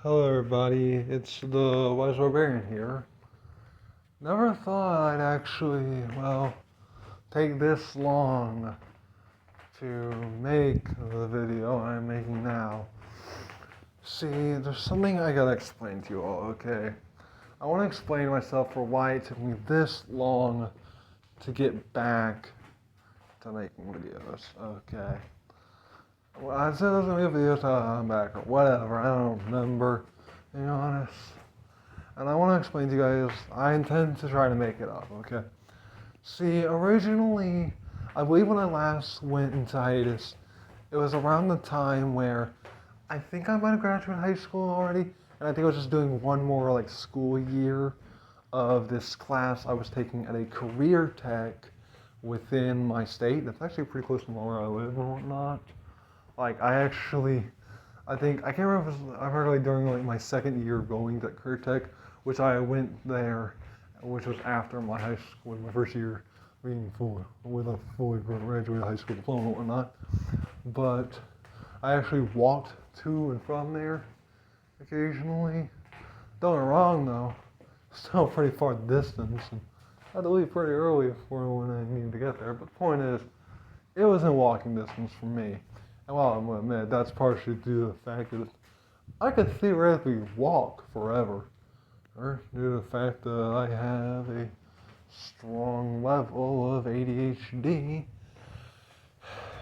Hello everybody, it's the Wise Barbarian here. Never thought I'd actually, take this long to make the video I'm making now. See, there's something I gotta explain to you all, okay? I wanna explain myself for why it took me this long to get back to making videos, okay? Well, I said I was gonna make a video till I'm back or whatever, I don't remember, to be honest. And I want to explain to you guys, I intend to try to make it up, okay? See, originally, I believe when I last went into hiatus, it was around the time where I think I might have graduated high school already, and I think I was just doing one more school year of this class I was taking at a career tech within my state. That's actually pretty close to where I live and whatnot. I think, I can't remember if it was, I remember during my second year of going to career tech, which I went there, which was after my high school, my first year being with a fully graduated high school diploma and whatnot. But I actually walked to and from there occasionally. Don't get me wrong though, still a pretty far distance, and I had to leave pretty early for when I needed to get there. But the point is, it was in walking distance from me. And while I'm gonna admit, that's partially due to the fact that I could theoretically walk forever, or due to the fact that I have a strong level of ADHD,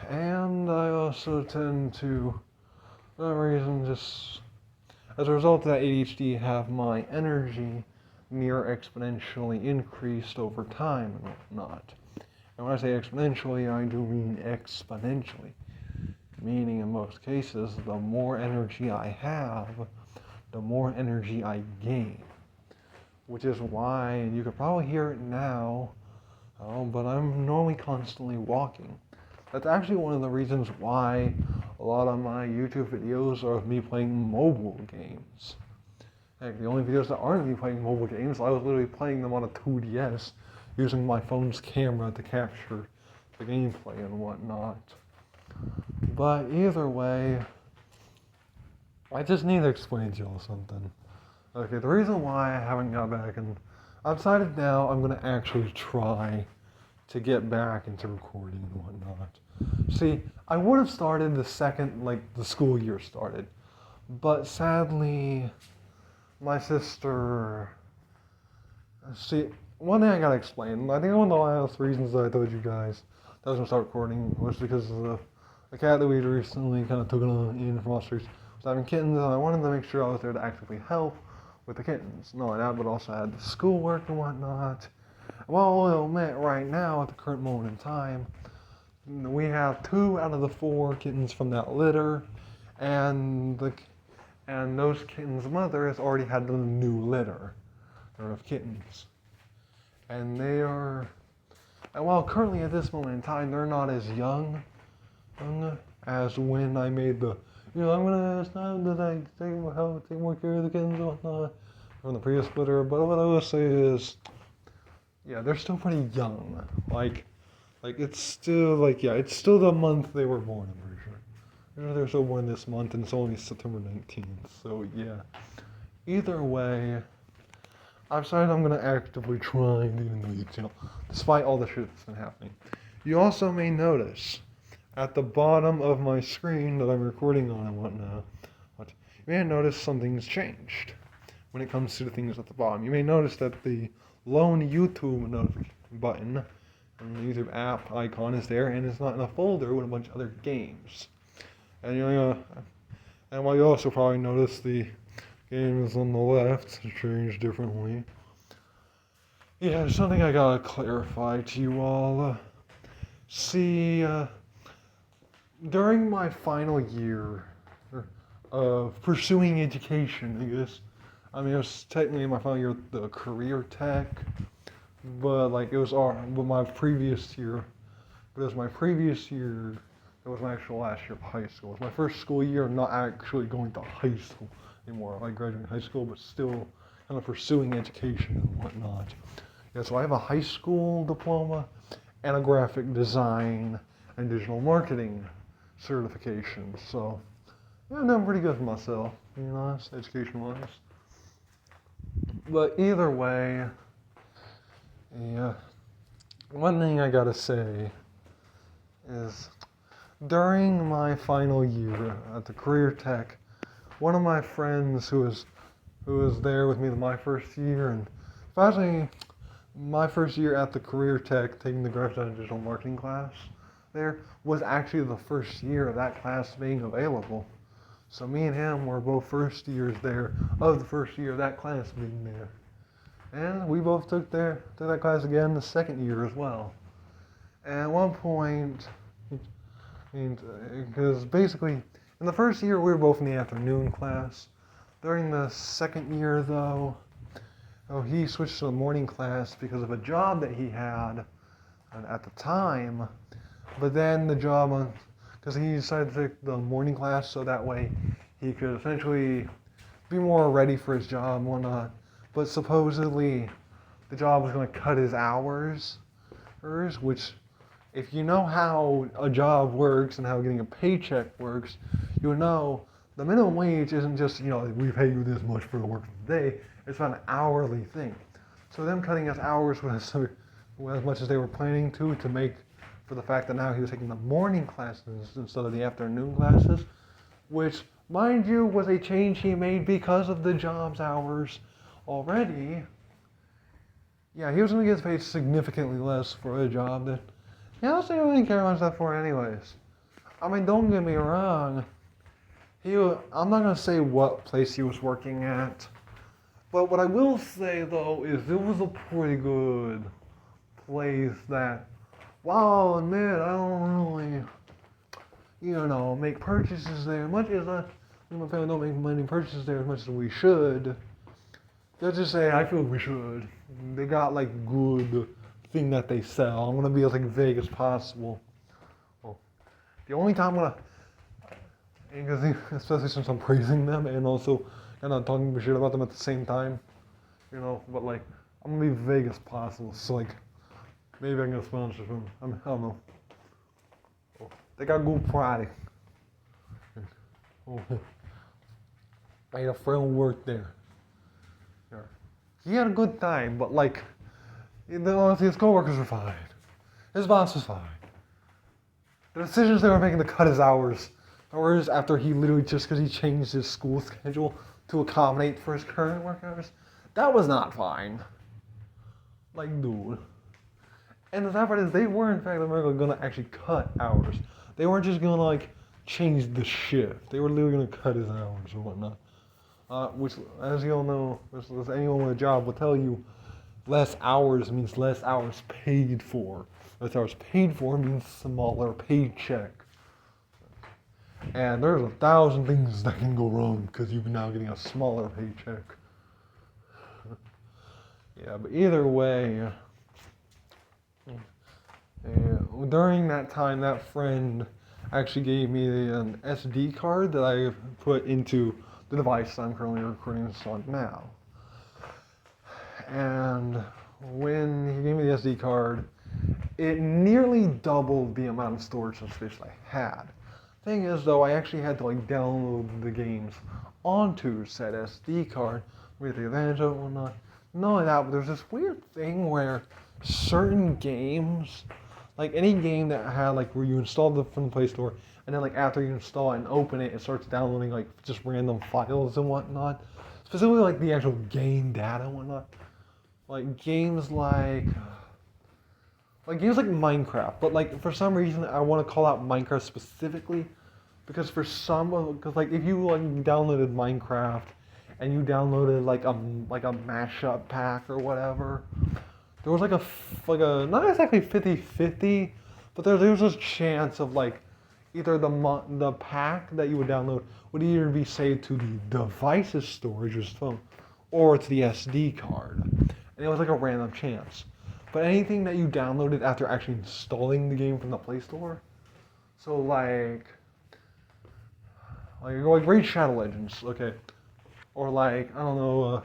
and I also tend to, for some reason, just as a result of that ADHD, have my energy near exponentially increased over time and whatnot. And when I say exponentially, I do mean exponentially. Meaning in most cases, the more energy I have, the more energy I gain. Which is why, and you can probably hear it now, but I'm normally constantly walking. That's actually one of the reasons why a lot of my YouTube videos are of me playing mobile games. Heck, the only videos that aren't me playing mobile games, I was literally playing them on a 2DS, using my phone's camera to capture the gameplay and whatnot. But either way, I just need to explain to y'all something. Okay, the reason why I haven't got back, and I've decided now I'm going to actually try to get back into recording and whatnot. See, I would have started the second, the school year started. But sadly, my sister... See, one thing I gotta explain, I think one of the last reasons that I told you guys that I was going to start recording was because of the cat that we had recently kind of took in from Australia was having kittens, and I wanted to make sure I was there to actively help with the kittens. Not only that, but also had the schoolwork and whatnot. Well, I'll admit right now, at the current moment in time, we have 2 out of the 4 kittens from that litter, and those kittens' mother has already had the new litter of kittens. And while currently at this moment in time, they're not as young as when I made it's time to take more care of the kittens and whatnot from the previous litter. But what I will say is, yeah, they're still pretty young. It's still it's still the month they were born. I'm pretty sure. They're still born this month, and it's only September 19th. So yeah. Either way, I've decided I'm gonna actively try and even though despite all the shit that's been happening. You also may notice at the bottom of my screen that I'm recording on and whatnot, you may notice something's changed when it comes to the things at the bottom. You may notice that the lone YouTube notification button and the YouTube app icon is there, and it's not in a folder with a bunch of other games. And while you also probably notice the games on the left changed differently. Yeah, there's something I gotta clarify to you all. See, during my final year of pursuing education, I guess, it was technically my final year of the career tech, but my previous year, it was my actual last year of high school. It was my first school year not actually going to high school anymore, graduating high school, but still kind of pursuing education and whatnot. Yeah, so I have a high school diploma and a graphic design and digital marketing certification. So Yeah, I'm doing pretty good for myself, being honest, education-wise. But either way, yeah, one thing I gotta say is during my final year at the career tech, one of my friends who was there with me my first year, and actually my first year at the career tech taking the graphic design and digital marketing class there was actually the first year of that class being available. So me and him were both first years there of the first year of that class being there. And we both took that class again the second year as well. And at one point, because basically in the first year we were both in the afternoon class. During the second year though, he switched to the morning class because of a job that he had at the time. But then the job, because he decided to take the morning class so that way he could essentially be more ready for his job and whatnot. But supposedly the job was going to cut his hours, which if you know how a job works and how getting a paycheck works, you know the minimum wage isn't just, we pay you this much for the work of the day. It's about an hourly thing. So them cutting his hours was as much as they were planning to make for the fact that now he was taking the morning classes instead of the afternoon classes, which, mind you, was a change he made because of the job's hours already. Yeah, he was going to get paid significantly less for a job that he honestly didn't really care much that for anyways. I mean, don't get me wrong. I'm not going to say what place he was working at, but what I will say, though, is it was a pretty good place that, while I'll admit I don't really, make purchases there, much as me and my family don't make many purchases there as much as we should. Let's just say I feel we should. They got good thing that they sell. I'm gonna be as vague as possible. Well, the only time I'm gonna, especially since I'm praising them and also kind of talking shit about them at the same time, but I'm gonna be vague as possible. So maybe I can get a sponsor from them. I don't know. They got good product. I had a friend who worked there. He had a good time, but his coworkers were fine. His boss was fine. The decisions they were making to cut his hours after he literally just because he changed his school schedule to accommodate for his current work hours, that was not fine. Dude. And the sad part is they were in fact going to actually cut hours. They weren't just going to change the shift. They were literally going to cut his hours or whatnot. Which, as you all know, as anyone with a job will tell you, less hours means less hours paid for. Less hours paid for means smaller paycheck. And there's 1,000 things that can go wrong because you're now getting a smaller paycheck. Yeah, but either way, during that time, that friend actually gave me an SD card that I put into the device I'm currently recording this on now. And when he gave me the SD card, it nearly doubled the amount of storage and space I had. Thing is, though, I actually had to download the games onto said SD card. We had to take advantage of it and whatnot. Not only that, but there's this weird thing where certain games, any game that had where you installed it from the Play Store, and then after you install it and open it, it starts downloading just random files and whatnot. Specifically the actual game data and whatnot. Games games like Minecraft, but for some reason I want to call out Minecraft specifically because if you downloaded Minecraft and you downloaded a mashup pack or whatever, there was a not exactly 50-50, but there was a chance of either the pack that you would download would either be saved to the device's storage, or phone, or to the SD card, and it was a random chance. But anything that you downloaded after actually installing the game from the Play Store, so Raid Shadow Legends, okay, or I don't know,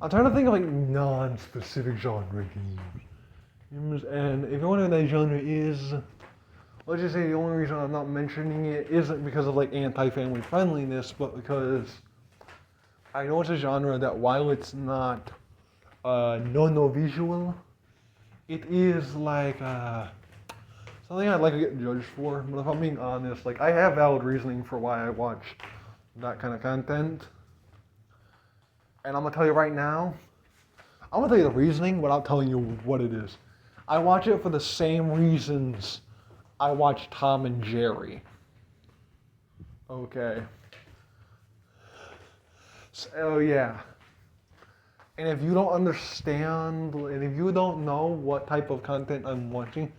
I'm trying to think of non-specific genre games. And if you wonder what that genre is, let's just say the only reason I'm not mentioning it isn't because of like anti-family friendliness, but because I know it's a genre that while it's not no-visual, it is like something I'd like to get judged for. But if I'm being honest, like I have valid reasoning for why I watch that kind of content. And I'm gonna tell you right now, I'm gonna tell you the reasoning without telling you what it is. I watch it for the same reasons I watch Tom and Jerry. Okay. So yeah. And if you don't understand, and if you don't know what type of content I'm watching,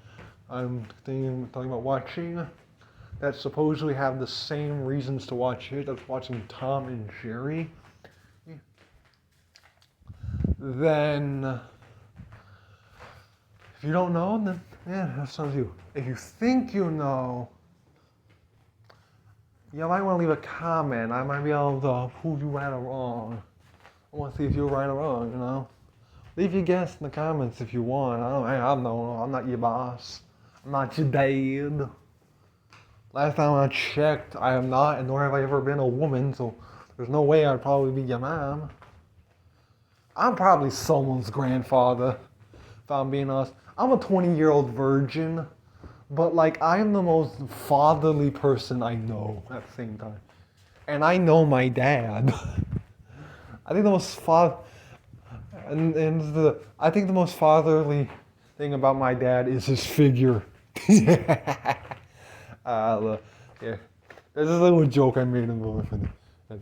I'm talking about watching, that supposedly have the same reasons to watch it as watching Tom and Jerry, then if you don't know, then yeah, that sounds you. If you think you know, you might want to leave a comment. I might be able to prove you right or wrong. I want to see if you're right or wrong, you know? Leave your guess in the comments if you want. I'm not your boss. I'm not your dad. Last time I checked, I am not, and nor have I ever been a woman, so there's no way I'd probably be your mom. I'm probably someone's grandfather, if I'm being honest. I'm a 20-year-old virgin, but like I'm the most fatherly person I know at the same time. And I know my dad. I think the most I think the most fatherly thing about my dad is his figure. Yeah. There's a little joke I made in the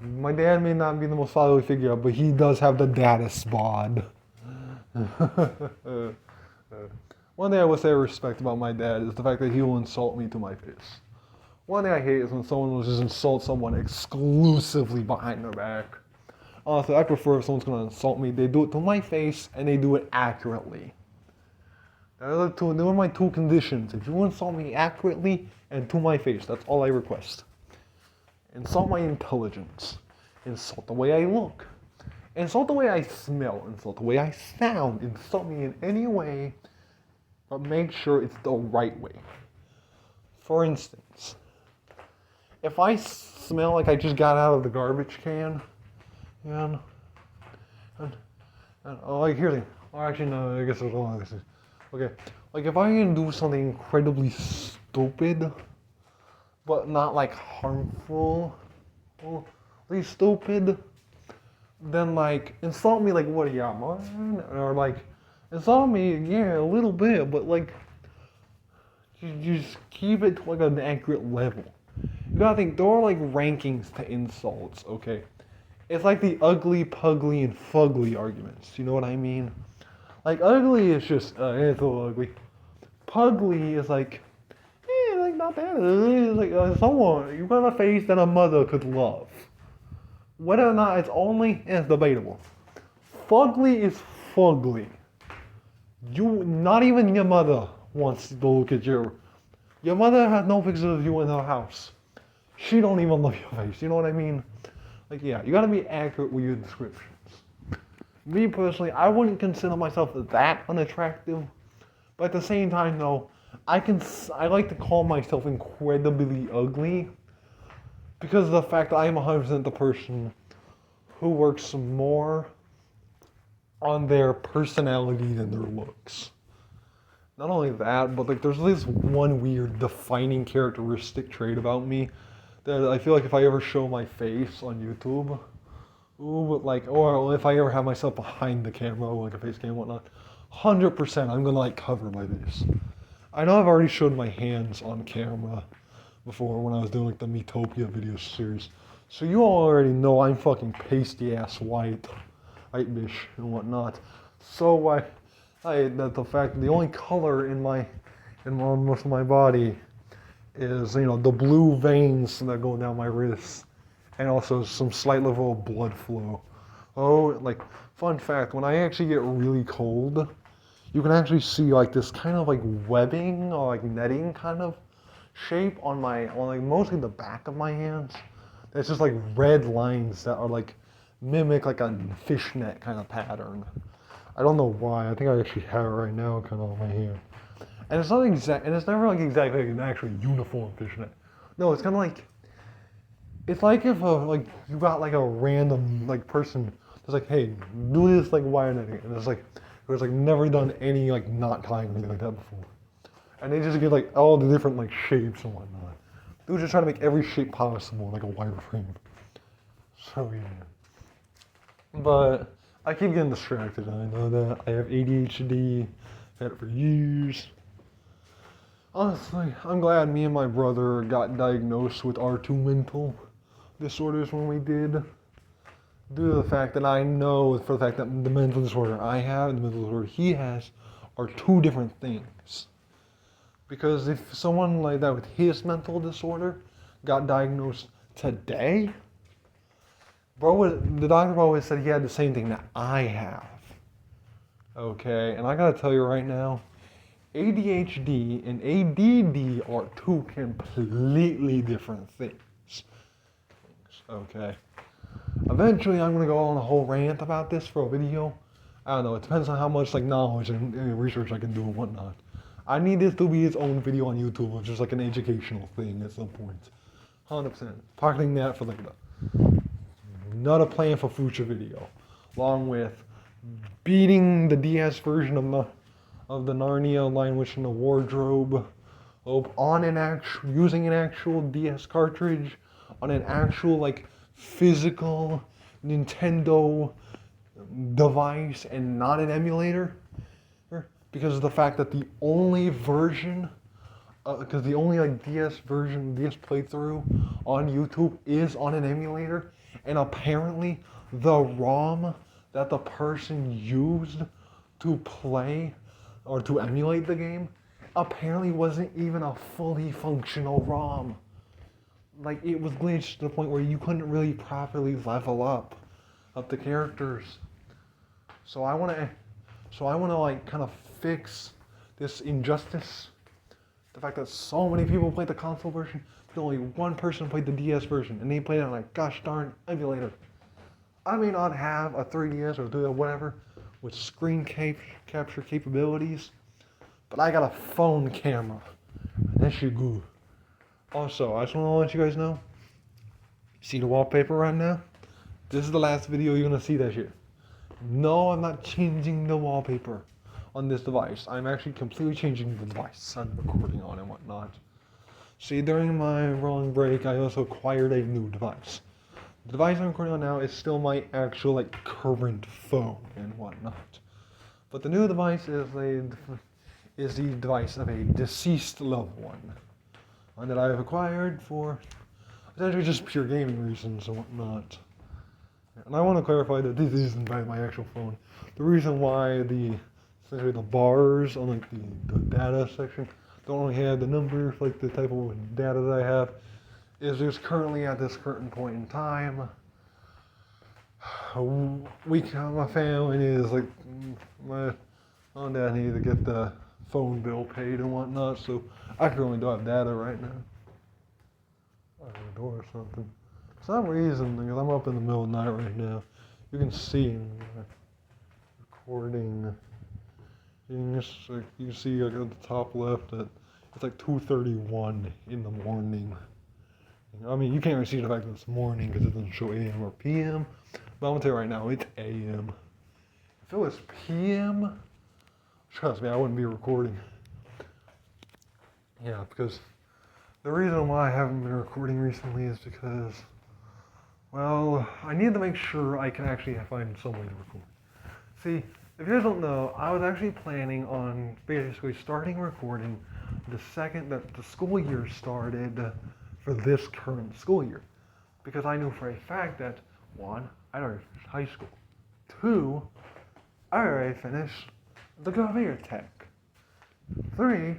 my dad may not be the most fatherly figure, but he does have the daddest bod. One thing I would say I respect about my dad is the fact that he will insult me to my face. One thing I hate is when someone will just insult someone exclusively behind their back. Honestly, I prefer if someone's going to insult me, they do it to my face and they do it accurately. Those are my two conditions. If you insult me accurately and to my face, that's all I request. Insult my intelligence. Insult the way I look. Insult the way I smell. Insult the way I sound. Insult me in any way, but make sure it's the right way. For instance, if I smell like I just got out of the garbage can, and like here's the thing. Or actually no, I guess there's a lot of this. Okay, like if I can do something incredibly stupid, but not like harmful, really stupid, then like insult me like what are you, man? Or like insult me, yeah, a little bit, but like you just keep it to like an accurate level. You gotta think there are like rankings to insults, okay? It's like the ugly, pugly, and fugly arguments. You know what I mean? Like ugly is just it's a little ugly. Pugly is like like not that ugly. It's like someone you got a face that a mother could love. Whether or not it's only is debatable. Fugly is fugly. Not even your mother wants to look at your mother has no pictures of you in her house. She don't even love your face. You know what I mean? Like yeah, you gotta be accurate with your descriptions. Me personally, I wouldn't consider myself that unattractive, but at the same time though, I like to call myself incredibly ugly because of the fact that I am 100% the person who works more on their personality than their looks. Not only that, but like there's this one weird defining characteristic trait about me that I feel like if I ever show my face on YouTube, or if I ever have myself behind the camera, like a face cam and whatnot, 100% I'm gonna like cover my face. I know I've already showed my hands on camera before when I was doing like the Metopia video series. So you all already know I'm fucking pasty ass white bitch and whatnot. So the fact that the only color in most of my body is the blue veins that go down my wrists, and also some slight level of blood flow. Oh, like fun fact, when I actually get really cold, you can actually see like this kind of like webbing or like netting kind of shape on like mostly the back of my hands. It's just like red lines that are like mimic like a fishnet kind of pattern. I don't know why. I think I actually have it right now kind of on my hand. And it's not exact, and it's never like exactly like an actual uniform fishnet. No, it's kind of like, it's like if like you got like a random like person that's like, hey, do this like wire netting, and it's like, it was like never done any like knot tying or anything like that before, and they just get like all the different like shapes and whatnot. They were just trying to make every shape possible like a wireframe. So yeah. But I keep getting distracted. I know that I have ADHD. I've had it for years. Honestly, I'm glad me and my brother got diagnosed with R2 mental disorders when we did. Due to the fact that I know for the fact that the mental disorder I have and the mental disorder he has are two different things. Because if someone like that with his mental disorder got diagnosed today, the doctor always said he had the same thing that I have. Okay, and I gotta tell you right now, ADHD and ADD are two completely different things. Okay. Eventually, I'm gonna go on a whole rant about this for a video. I don't know. It depends on how much like knowledge and research I can do and whatnot. I need this to be its own video on YouTube, which is like an educational thing at some point. 100%. Pocketing that for like not a plan for future video, along with beating the DS version of the Narnia Lion Witch in the Wardrobe on using an actual DS cartridge on an actual like physical Nintendo device and not an emulator, because of the fact that the only version, because the only like DS version, DS playthrough on YouTube is on an emulator, and apparently the ROM that the person used to play or to emulate the game apparently wasn't even a fully functional ROM. Like, it was glitched to the point where you couldn't really properly level up the characters. So I want to like kind of fix this injustice. The fact that so many people played the console version, but only one person played the DS version, and they played it on a gosh darn emulator. I may not have a 3DS or whatever with screen capture capabilities, but I got a phone camera. That shit good. Also, I just want to let you guys know, see the wallpaper right now? This is the last video you're going to see that shit. No, I'm not changing the wallpaper on this device. I'm actually completely changing the device I'm recording on and whatnot. See, during my rolling break, I also acquired a new device. The device I'm recording on now is still my actual like current phone and whatnot. But the new device is the device of a deceased loved one that I have acquired for essentially just pure gaming reasons and whatnot. And I want to clarify that this isn't my actual phone. The reason why essentially the bars on like the data section don't only have the numbers like the type of data that I have is just currently at this current point in time, my family is like, my mom and dad need to get the phone bill paid and whatnot, so I currently don't have data right now. I have a door or something. For some reason, because I'm up in the middle of the night right now, you can see in the recording, you can see like at the top left that it's like 2:31 in the morning. I mean, you can't really see the fact that it's morning because it doesn't show AM or PM, but I'm gonna tell you right now, it's AM. If it was PM, trust me, I wouldn't be recording. Yeah, because the reason why I haven't been recording recently is because, well, I need to make sure I can actually find some way to record. See, if you guys don't know, I was actually planning on basically starting recording the second that the school year started for this current school year. Because I knew for a fact that, one, I'd already finished high school. Two, I already finished the conveyor tech. Three,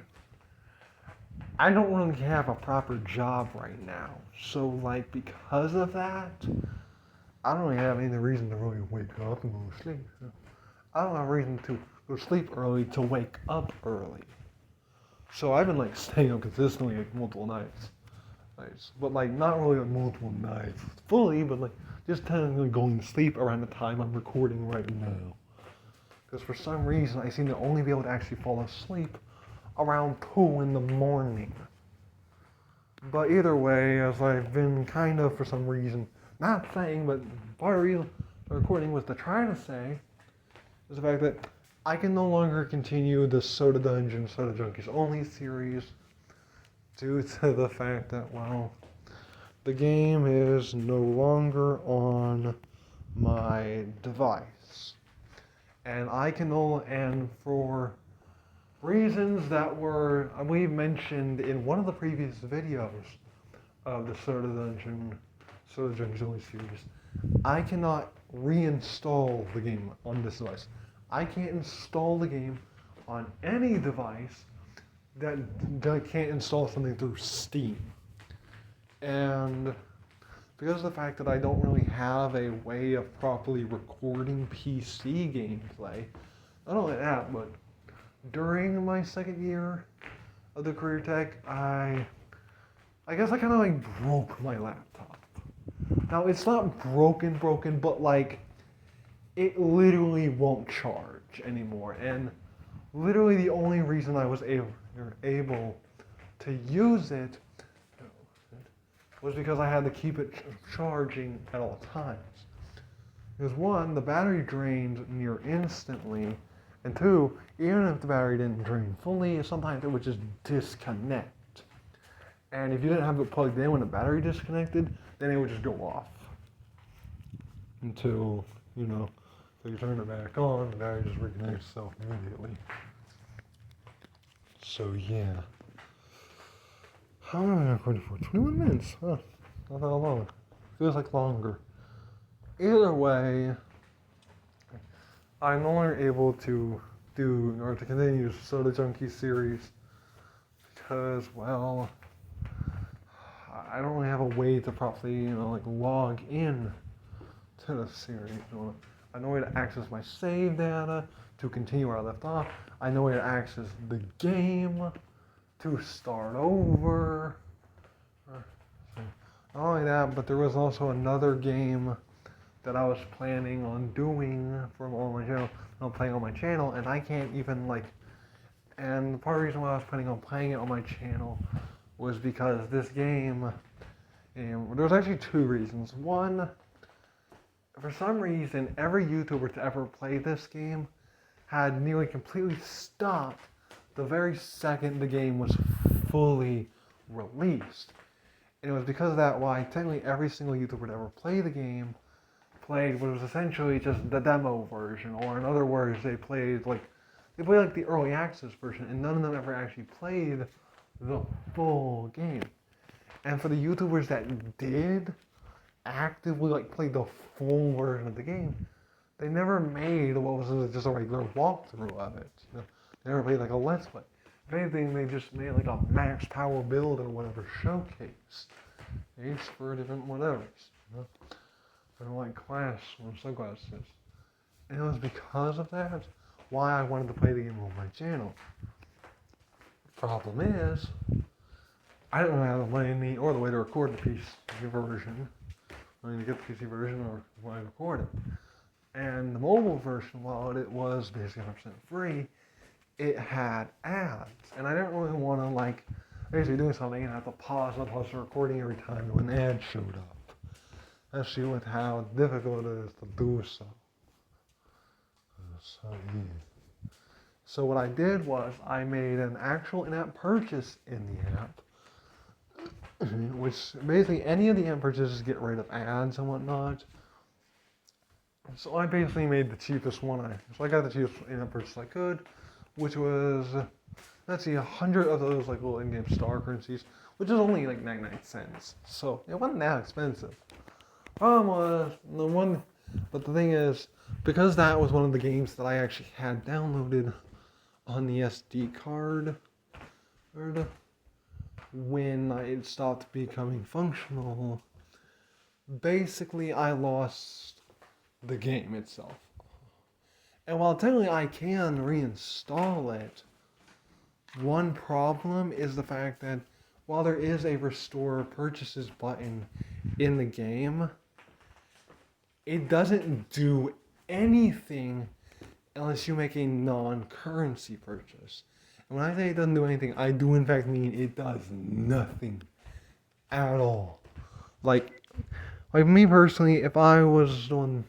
I don't really have a proper job right now. So, like, because of that, I don't really have any reason to really wake up and go to sleep. I don't have a reason to go to sleep early to wake up early. So I've been, like, staying up consistently, like, multiple nights. But, like, not really like multiple nights fully, but, like, just technically going to sleep around the time I'm recording right now. Because for some reason, I seem to only be able to actually fall asleep around 2 in the morning. But either way, as I've been kind of, for some reason, not saying, but part of the reason the recording was to try to say, is the fact that I can no longer continue the Soda Dungeon, Soda Junkies Only series due to the fact that, well, the game is no longer on my device. And I can and for reasons that were, I believe, mentioned in one of the previous videos of the Soda Junkies Only series, I cannot reinstall the game on this device. I can't install the game on any device that can't install something through Steam. And because of the fact that I don't really have a way of properly recording PC gameplay, not only that, but during my second year of the career tech, I guess I kind of like broke my laptop. Now it's not broken, but like it literally won't charge anymore. And literally the only reason I was able to use it was because I had to keep it charging at all times. Because one, the battery drained near instantly, and two, even if the battery didn't drain fully, sometimes it would just disconnect. And if you didn't have it plugged in when the battery disconnected, then it would just go off. Until, so you turn it back on, the battery just reconnects itself immediately. So yeah. How long am I recording for? 21 minutes. Huh, not that long. Feels like longer. Either way, I'm no longer able to continue the Soda Junkie series because, well, I don't really have a way to properly, log in to the series. I know where to access my save data to continue where I left off. I know where to access the game to start over. Not only that, but there was also another game that I was planning on doing from on my channel, playing on my channel, and I can't even and part of the reason why I was planning on playing it on my channel was because this game, and there was actually two reasons. One, for some reason, every YouTuber to ever play this game had nearly completely stopped the very second the game was fully released. And it was because of that why technically every single YouTuber to ever play the game played what was essentially just the demo version, or in other words, they played the early access version, and none of them ever actually played the full game. And for the YouTubers that did actively play the full version of the game, they never made what was just a regular walkthrough of it. They never played a Let's Play. If anything, they just made a max power build or whatever showcase. For different whatevers. Different class or subclasses. And it was because of that why I wanted to play the game on my channel. Problem is, I don't have the money or the way to record the PC version. I need to get the PC version or when I record it. And the mobile version, while it was basically 100% free, it had ads. And I didn't really want to basically doing something and have to pause the recording every time when an ad showed up. Especially with how difficult it is to do so. So what I did was I made an actual in-app purchase in the app, which basically any of the in-app purchases get rid of ads and whatnot. So I basically made the cheapest one. So I got the cheapest in-app purchase I could, which was, 100 of those little in-game star currencies, which is only 99 cents. So it wasn't that expensive. Problem was, but the thing is, because that was one of the games that I actually had downloaded on the SD card, when it stopped becoming functional, basically I lost the game itself. And while technically I can reinstall it, one problem is the fact that while there is a restore purchases button in the game, it doesn't do anything unless you make a non-currency purchase. And when I say it doesn't do anything, I do in fact mean it does nothing at all. Like me personally, if I was doing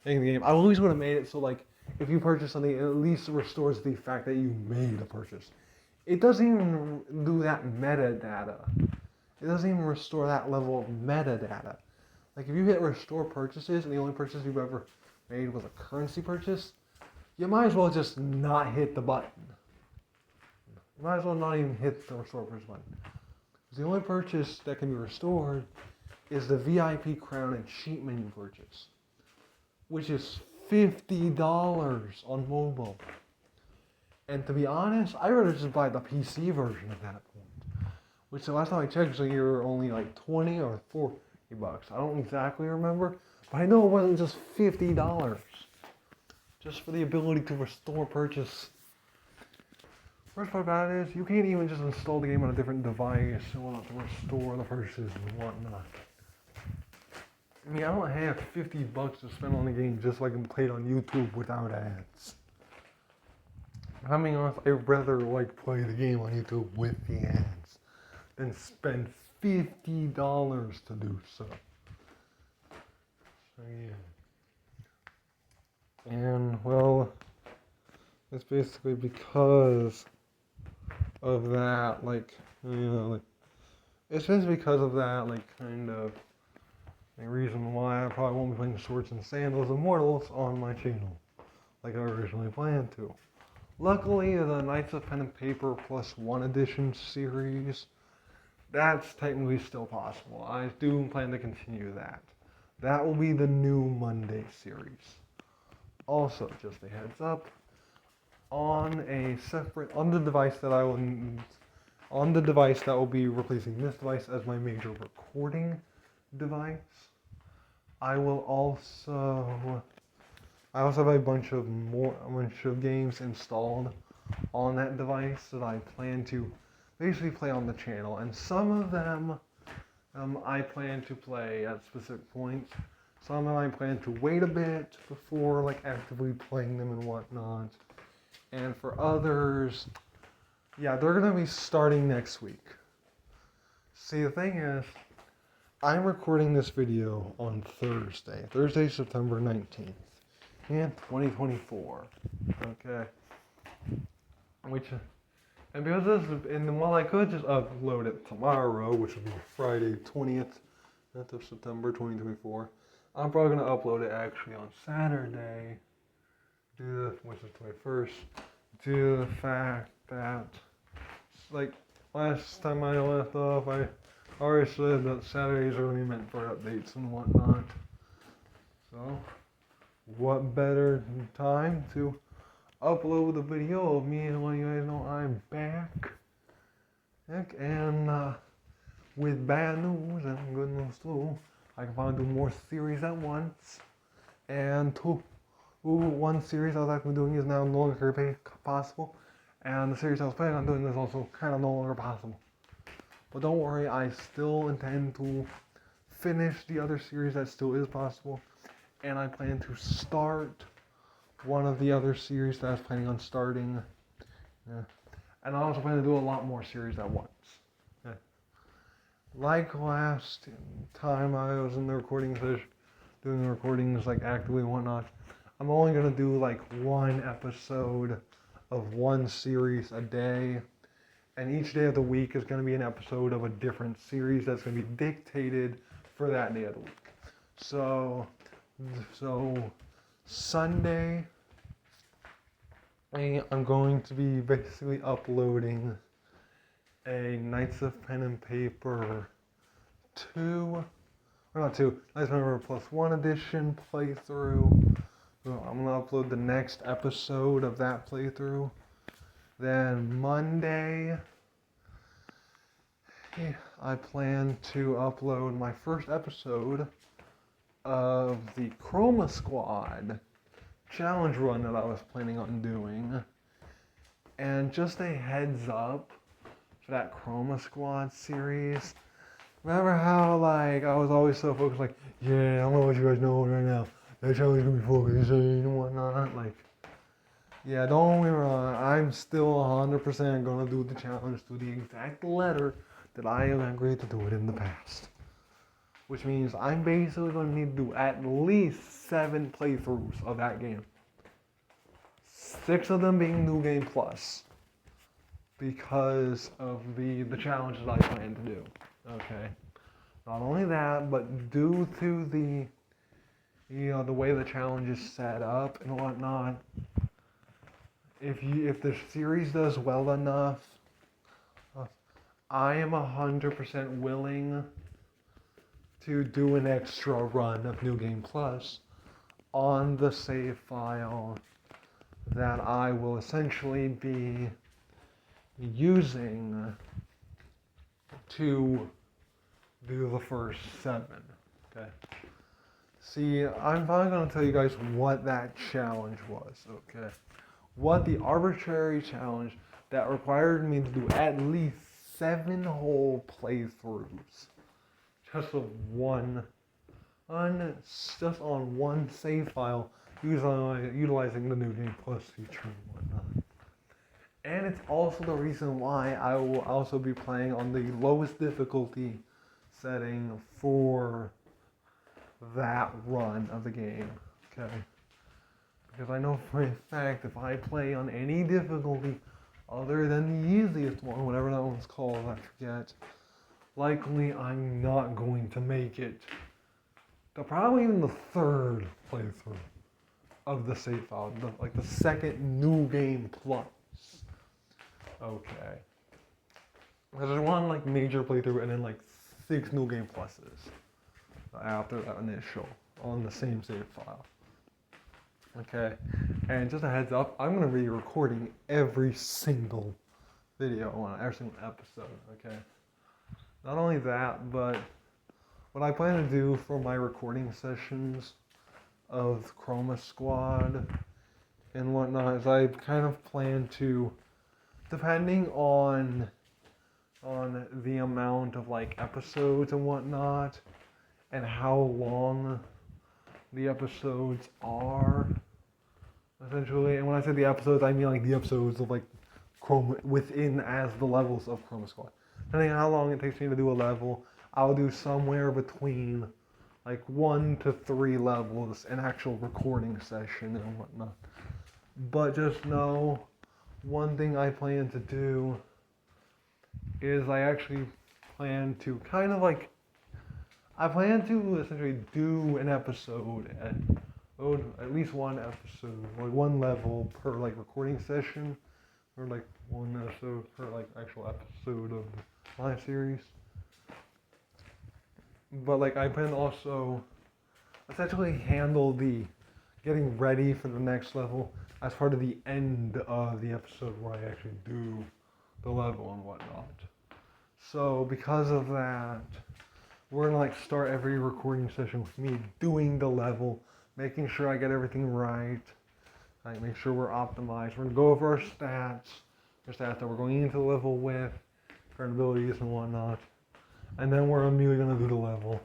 making the game, I always would have made it so like if you purchase something, it at least restores the fact that you made a purchase. It doesn't even do that metadata. It doesn't even restore that level of metadata. Like if you hit restore purchases and the only purchase you've ever made was a currency purchase, you might as well just not hit the button. You might as well not even hit the restore purchase button. The only purchase that can be restored is the VIP crown and cheat menu purchase, which is $50 on mobile. And to be honest, I'd rather just buy the PC version at that point. Which the last time I checked was either only like 20 or 40 bucks. I don't exactly remember, but I know it wasn't just $50. Just for the ability to restore purchase. First part about it is you can't even just install the game on a different device and want to restore the purchases and whatnot. I mean, I don't have 50 bucks to spend on the game just so I can play it on YouTube without ads. If I'm being honest, I'd rather like play the game on YouTube with the ads than spend $50 to do so. So yeah. And well, it's basically because of that, like, you know, like, it's just because of that, like, kind of the reason why I probably won't be playing Swords and Sandals Immortals on my channel, like I originally planned to. Luckily, the Knights of Pen and Paper +1 edition series, that's technically still possible. I do plan to continue that. That will be the new Monday series. Also, just a heads up, on the device that will be replacing this device as my major recording device, I also have a bunch of games installed on that device that I plan to basically play on the channel, and some of them I plan to play at specific points. Some of them I plan to wait a bit before like actively playing them and whatnot. And for others, yeah, they're gonna be starting next week. See, the thing is, I'm recording this video on Thursday, September 19th, in 2024. Okay. And because this is, and while I could just upload it tomorrow, which would be Friday 20th of September 2024, I'm probably going to upload it actually on Saturday, which is 21st, due to the fact that, like, last time I left off, I already said that Saturdays are only meant for updates and whatnot. So, what better time to upload the video of me and let you guys know I'm back. Heck, and with bad news and good news too, I can finally do more series at once. And one series I was actually doing is now no longer possible. And the series I was planning on doing is also kind of no longer possible. But don't worry, I still intend to finish the other series that still is possible. And I plan to start one of the other series that I was planning on starting. Yeah. And I also plan to do a lot more series at once. Yeah. Like last time I was in the recording session, doing the recordings like actively and whatnot, I'm only going to do like one episode of one series a day. And each day of the week is going to be an episode of a different series that's going to be dictated for that day of the week. So Sunday, I'm going to be basically uploading a Knights of Pen and Paper Knights of Pen and Paper +1 edition playthrough. So I'm going to upload the next episode of that playthrough. Then Monday, I plan to upload my first episode of the Chroma Squad challenge run that I was planning on doing. And just a heads up for that Chroma Squad series. Remember how like I was always so focused, like, yeah, I'm gonna let you guys know right now, that challenge is gonna be full of insane and whatnot. Like, Yeah, don't get me wrong. I'm still 100% gonna do the challenge to the exact letter that I have agreed to do it in the past. Which means I'm basically gonna need to do at least 7 playthroughs of that game. 6 of them being New Game Plus. Because of the challenges I plan to do. Okay. Not only that, but due to the way the challenge is set up and whatnot, if the series does well enough, I am 100% willing to do an extra run of New Game Plus on the save file that I will essentially be using to do the first 7. Okay. See, I'm finally going to tell you guys what that challenge was. Okay. What the arbitrary challenge that required me to do at least 7 whole playthroughs just of just on one save file, utilizing the New Game Plus feature and whatnot. And it's also the reason why I will also be playing on the lowest difficulty setting for that run of the game. Okay. Because I know for a fact if I play on any difficulty other than the easiest one, whatever that one's called, I forget, likely I'm not going to make it to probably even the 3rd playthrough of the save file, like the 2nd New Game Plus. Okay. There's one like major playthrough and then like 6 New Game Pluses after that initial on the same save file. Okay, and just a heads up, I'm going to be recording every single video on every single episode, okay? Not only that, but what I plan to do for my recording sessions of Chroma Squad and whatnot is I kind of plan to, depending on the amount of like episodes and whatnot, and how long the episodes are, essentially. And when I say the episodes, I mean like the episodes of like Chroma within as the levels of Chroma Squad. Depending on how long it takes me to do a level, I'll do somewhere between like 1 to 3 levels an actual recording session and whatnot. But just know, one thing I plan to do is I actually plan to kind of like, I plan to essentially do an episode at least one episode, like one level per like recording session, or like one episode per like actual episode of the live series. But like I plan to also essentially handle the getting ready for the next level as part of the end of the episode where I actually do the level and whatnot. So because of that, we're gonna like start every recording session with me doing the level, making sure I get everything right, like make sure we're optimized. We're gonna go over our stats that we're going into the level with, current abilities and whatnot, and then we're immediately gonna do the level,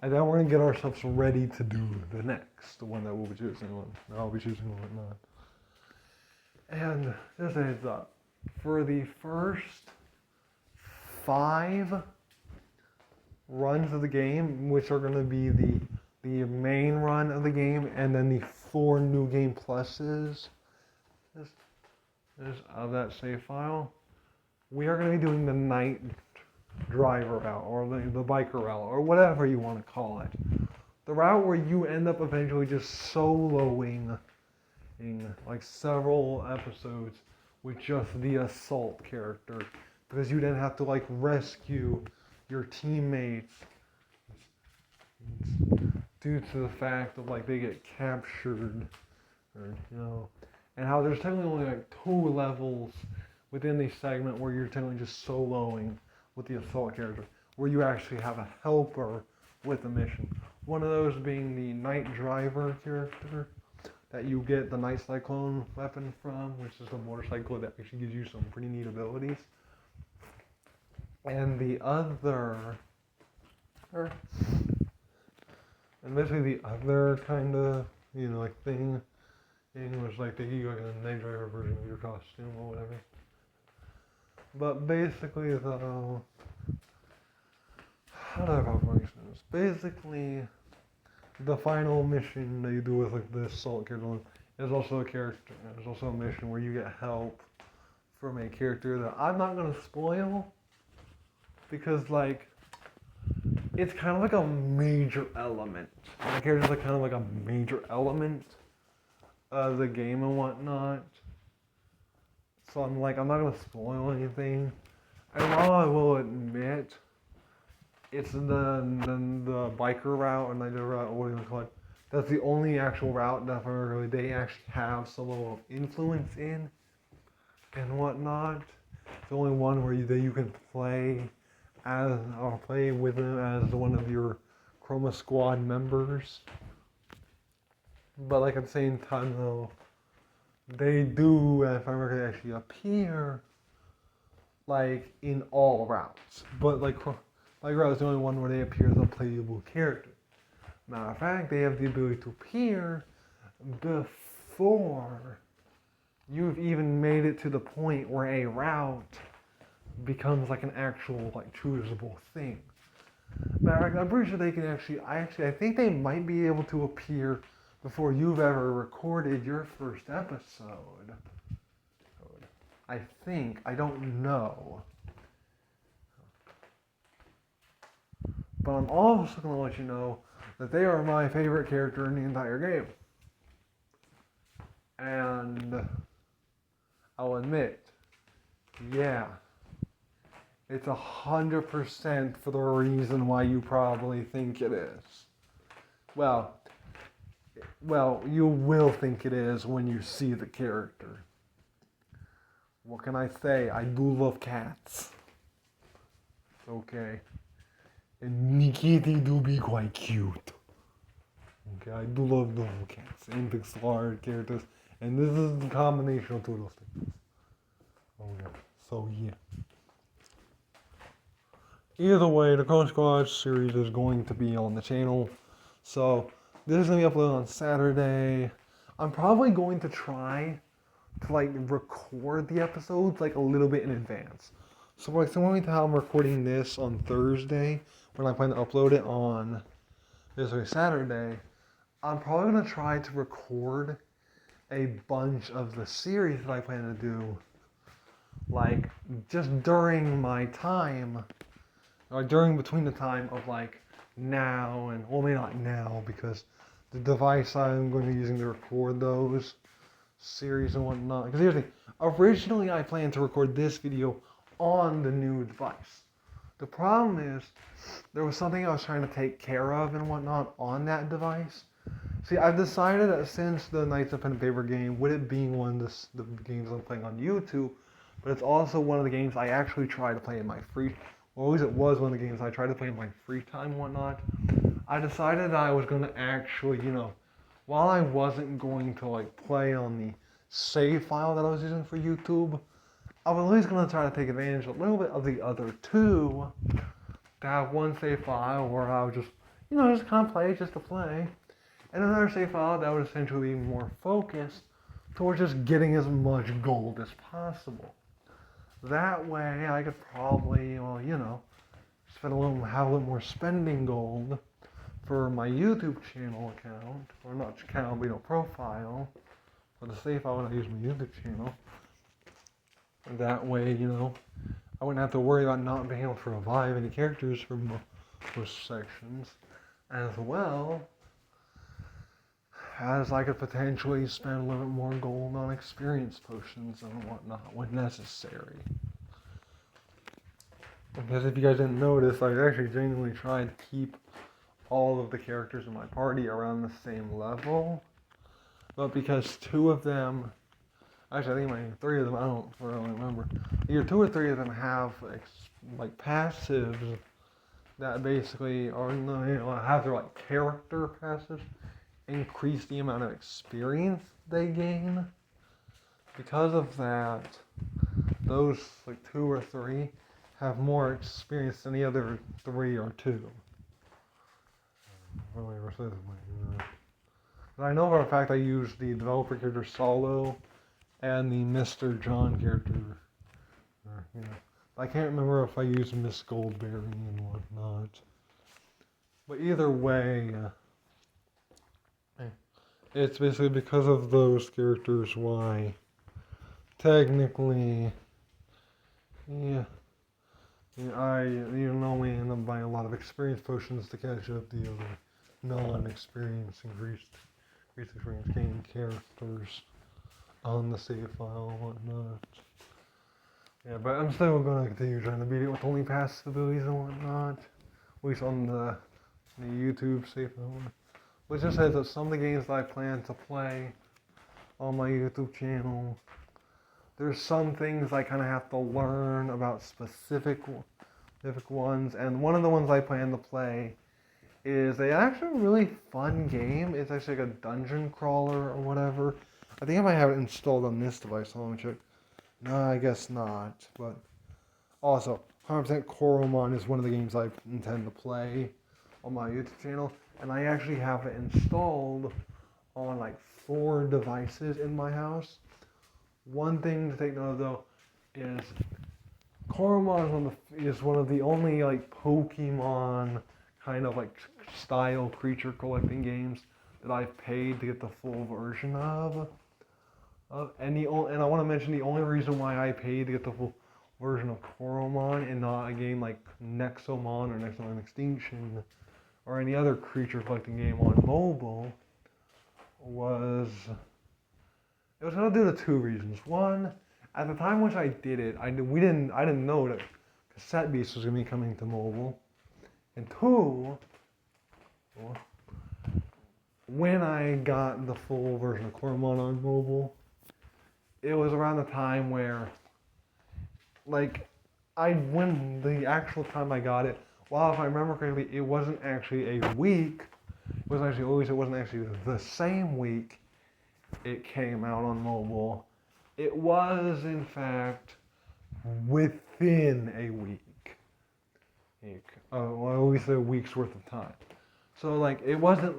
and then we're gonna get ourselves ready to do the next, the one that we'll be choosing, that I'll be choosing and whatnot. And just a heads up, for the first 5 runs of the game, which are going to be the main run of the game, and then the 4 New Game Pluses of that save file, we are going to be doing the night driver route, or the biker route, or whatever you want to call it. The route where you end up eventually just soloing in like several episodes with just the assault character, because you then have to like rescue your teammates due to the fact of like they get captured, or and how there's technically only like 2 levels within the segment where you're technically just soloing with the assault character, where you actually have a helper with the mission. One of those being the night driver character that you get the Night Cyclone weapon from, which is a motorcycle that actually gives you some pretty neat abilities. And the other, and basically the other kind of, like thing in which like they give you like a Night Driver version of your costume or whatever. But basically though, how do I probably explain this? Basically, the final mission that you do with like the assault character is also a character. There's also a mission where you get help from a character that I'm not gonna spoil because like it's kind of like a major element. The character's like kind of like a major element of the game and whatnot. So I'm not gonna spoil anything. And while I will admit, it's the biker route and the route, what do you call it? That's the only actual route that really they actually have some level of influence in and whatnot. It's the only one where you can play as or play with them as one of your Chroma Squad members. But like at the same time though, they do, if I remember, actually appear like in all routes. But like route is the only one where they appear as a playable character. Matter of fact, they have the ability to appear before you've even made it to the point where a route becomes like an actual like choosable thing. Matter of fact, I'm pretty sure they can I think they might be able to appear before you've ever recorded your first episode. I think, I don't know. But I'm also going to let you know that they are my favorite character in the entire game. And I'll admit, yeah, it's 100% for the reason why you probably think it is. Well, you will think it is when you see the character. What can I say? I do love cats. Okay. And Nikiti do be quite cute. Okay, I do love little cats and Pixar characters. And this is the combination of two of those things. Oh yeah. So yeah. Either way, the Chroma Squad series is going to be on the channel. So this is going to be uploaded on Saturday. I'm probably going to try to like record the episodes like a little bit in advance. So like similar to how I'm recording this on Thursday, when I plan to upload it on this week Saturday, I'm probably gonna try to record a bunch of the series that I plan to do, like just during my time, or between the time of like now and well maybe not now because the device I'm going to be using to record those series and whatnot. Because here's the thing, originally I planned to record this video on the new device. The problem is there was something I was trying to take care of and whatnot on that device. See, I've decided that since the Knights of Pen and Paper game, with it being one of the games I'm playing on YouTube, but it's also one of the games I actually try to play in my free, or at least it was one of the games I tried to play in my free time and whatnot. I decided I was going to actually, while I wasn't going to like play on the save file that I was using for YouTube, I was at least going to try to take advantage a little bit of the other two to have one save file where I would just, just kind of play just to play, and another save file that would essentially be more focused towards just getting as much gold as possible. That way I could probably, have a little more spending gold for my YouTube channel account, or not account, but profile, for the save file when I use my YouTube channel. That way, I wouldn't have to worry about not being able to revive any characters from those sections, as well as I could potentially spend a little bit more gold on experience potions and whatnot when necessary. Because if you guys didn't notice, I actually genuinely tried to keep all of the characters in my party around the same level, but because two of them, actually I think three of them, I don't really remember, either two or three of them have like passives that basically are, have their like character passives increase the amount of experience they gain. Because of that, those like two or three have more experience than the other three or two. I know for a fact I used the developer character Solo and the Mr. John character. You know, I can't remember if I used Miss Goldberry and whatnot. But either way, it's basically because of those characters why technically, I only end up buying a lot of experience potions to catch up the other non-experience increased experience gaining characters on the save file and whatnot. Yeah, but I'm still gonna continue trying to beat it with only passive abilities and whatnot. At least on the YouTube save file. Which just says that some of the games that I plan to play on my YouTube channel, there's some things I kind of have to learn about specific ones, and one of the ones I plan to play is actually a really fun game. It's actually like a dungeon crawler or whatever. I think I might have it installed on this device, so let me check. No, I guess not, but also, 100% Koromon is one of the games I intend to play on my YouTube channel, and I actually have it installed on like 4 devices in my house. One thing to take note of though is Koromon is one of the only like Pokemon kind of like style creature collecting games that I've paid to get the full version of. And I want to mention the only reason why I paid to get the full version of Koromon and not a game like Nexomon or Nexomon Extinction or any other creature collecting game on mobile was gonna do the 2 reasons. One, at the time which I did it, I didn't know that Cassette Beast was gonna be coming to mobile. And 2, when I got the full version of Koromon on mobile, it was around the time where, like, when the actual time I got it, well, if I remember correctly, it wasn't actually a week. It wasn't actually the same week it came out on mobile. It was, in fact, within a week. Well, at least a week's worth of time. So, like, it wasn't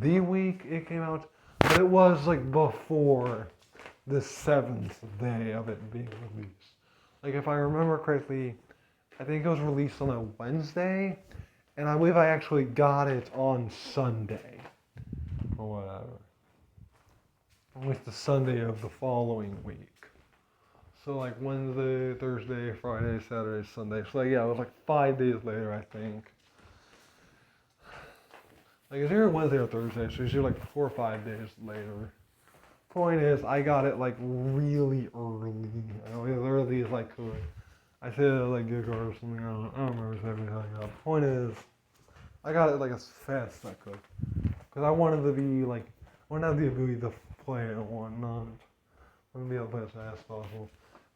the week it came out, but it was, like, before the 7th day of it being released. Like, if I remember correctly, I think it was released on a Wednesday, and I believe I actually got it on Sunday, or whatever. At least the Sunday of the following week. So, like, Wednesday, Thursday, Friday, Saturday, Sunday. So, like, yeah, it was like 5 days later, I think. Like, it's either Wednesday or Thursday, so it's usually like 4 or 5 days later. Point is, I got it, like, really early. As early as I could. I said it, like, Gig or something, I don't remember exactly how I got it. Point is, I got it, like, as fast as I could. Because I wanted to be, like, I wanted to have the ability to play it and whatnot. I wanted to be able to play as fast as possible.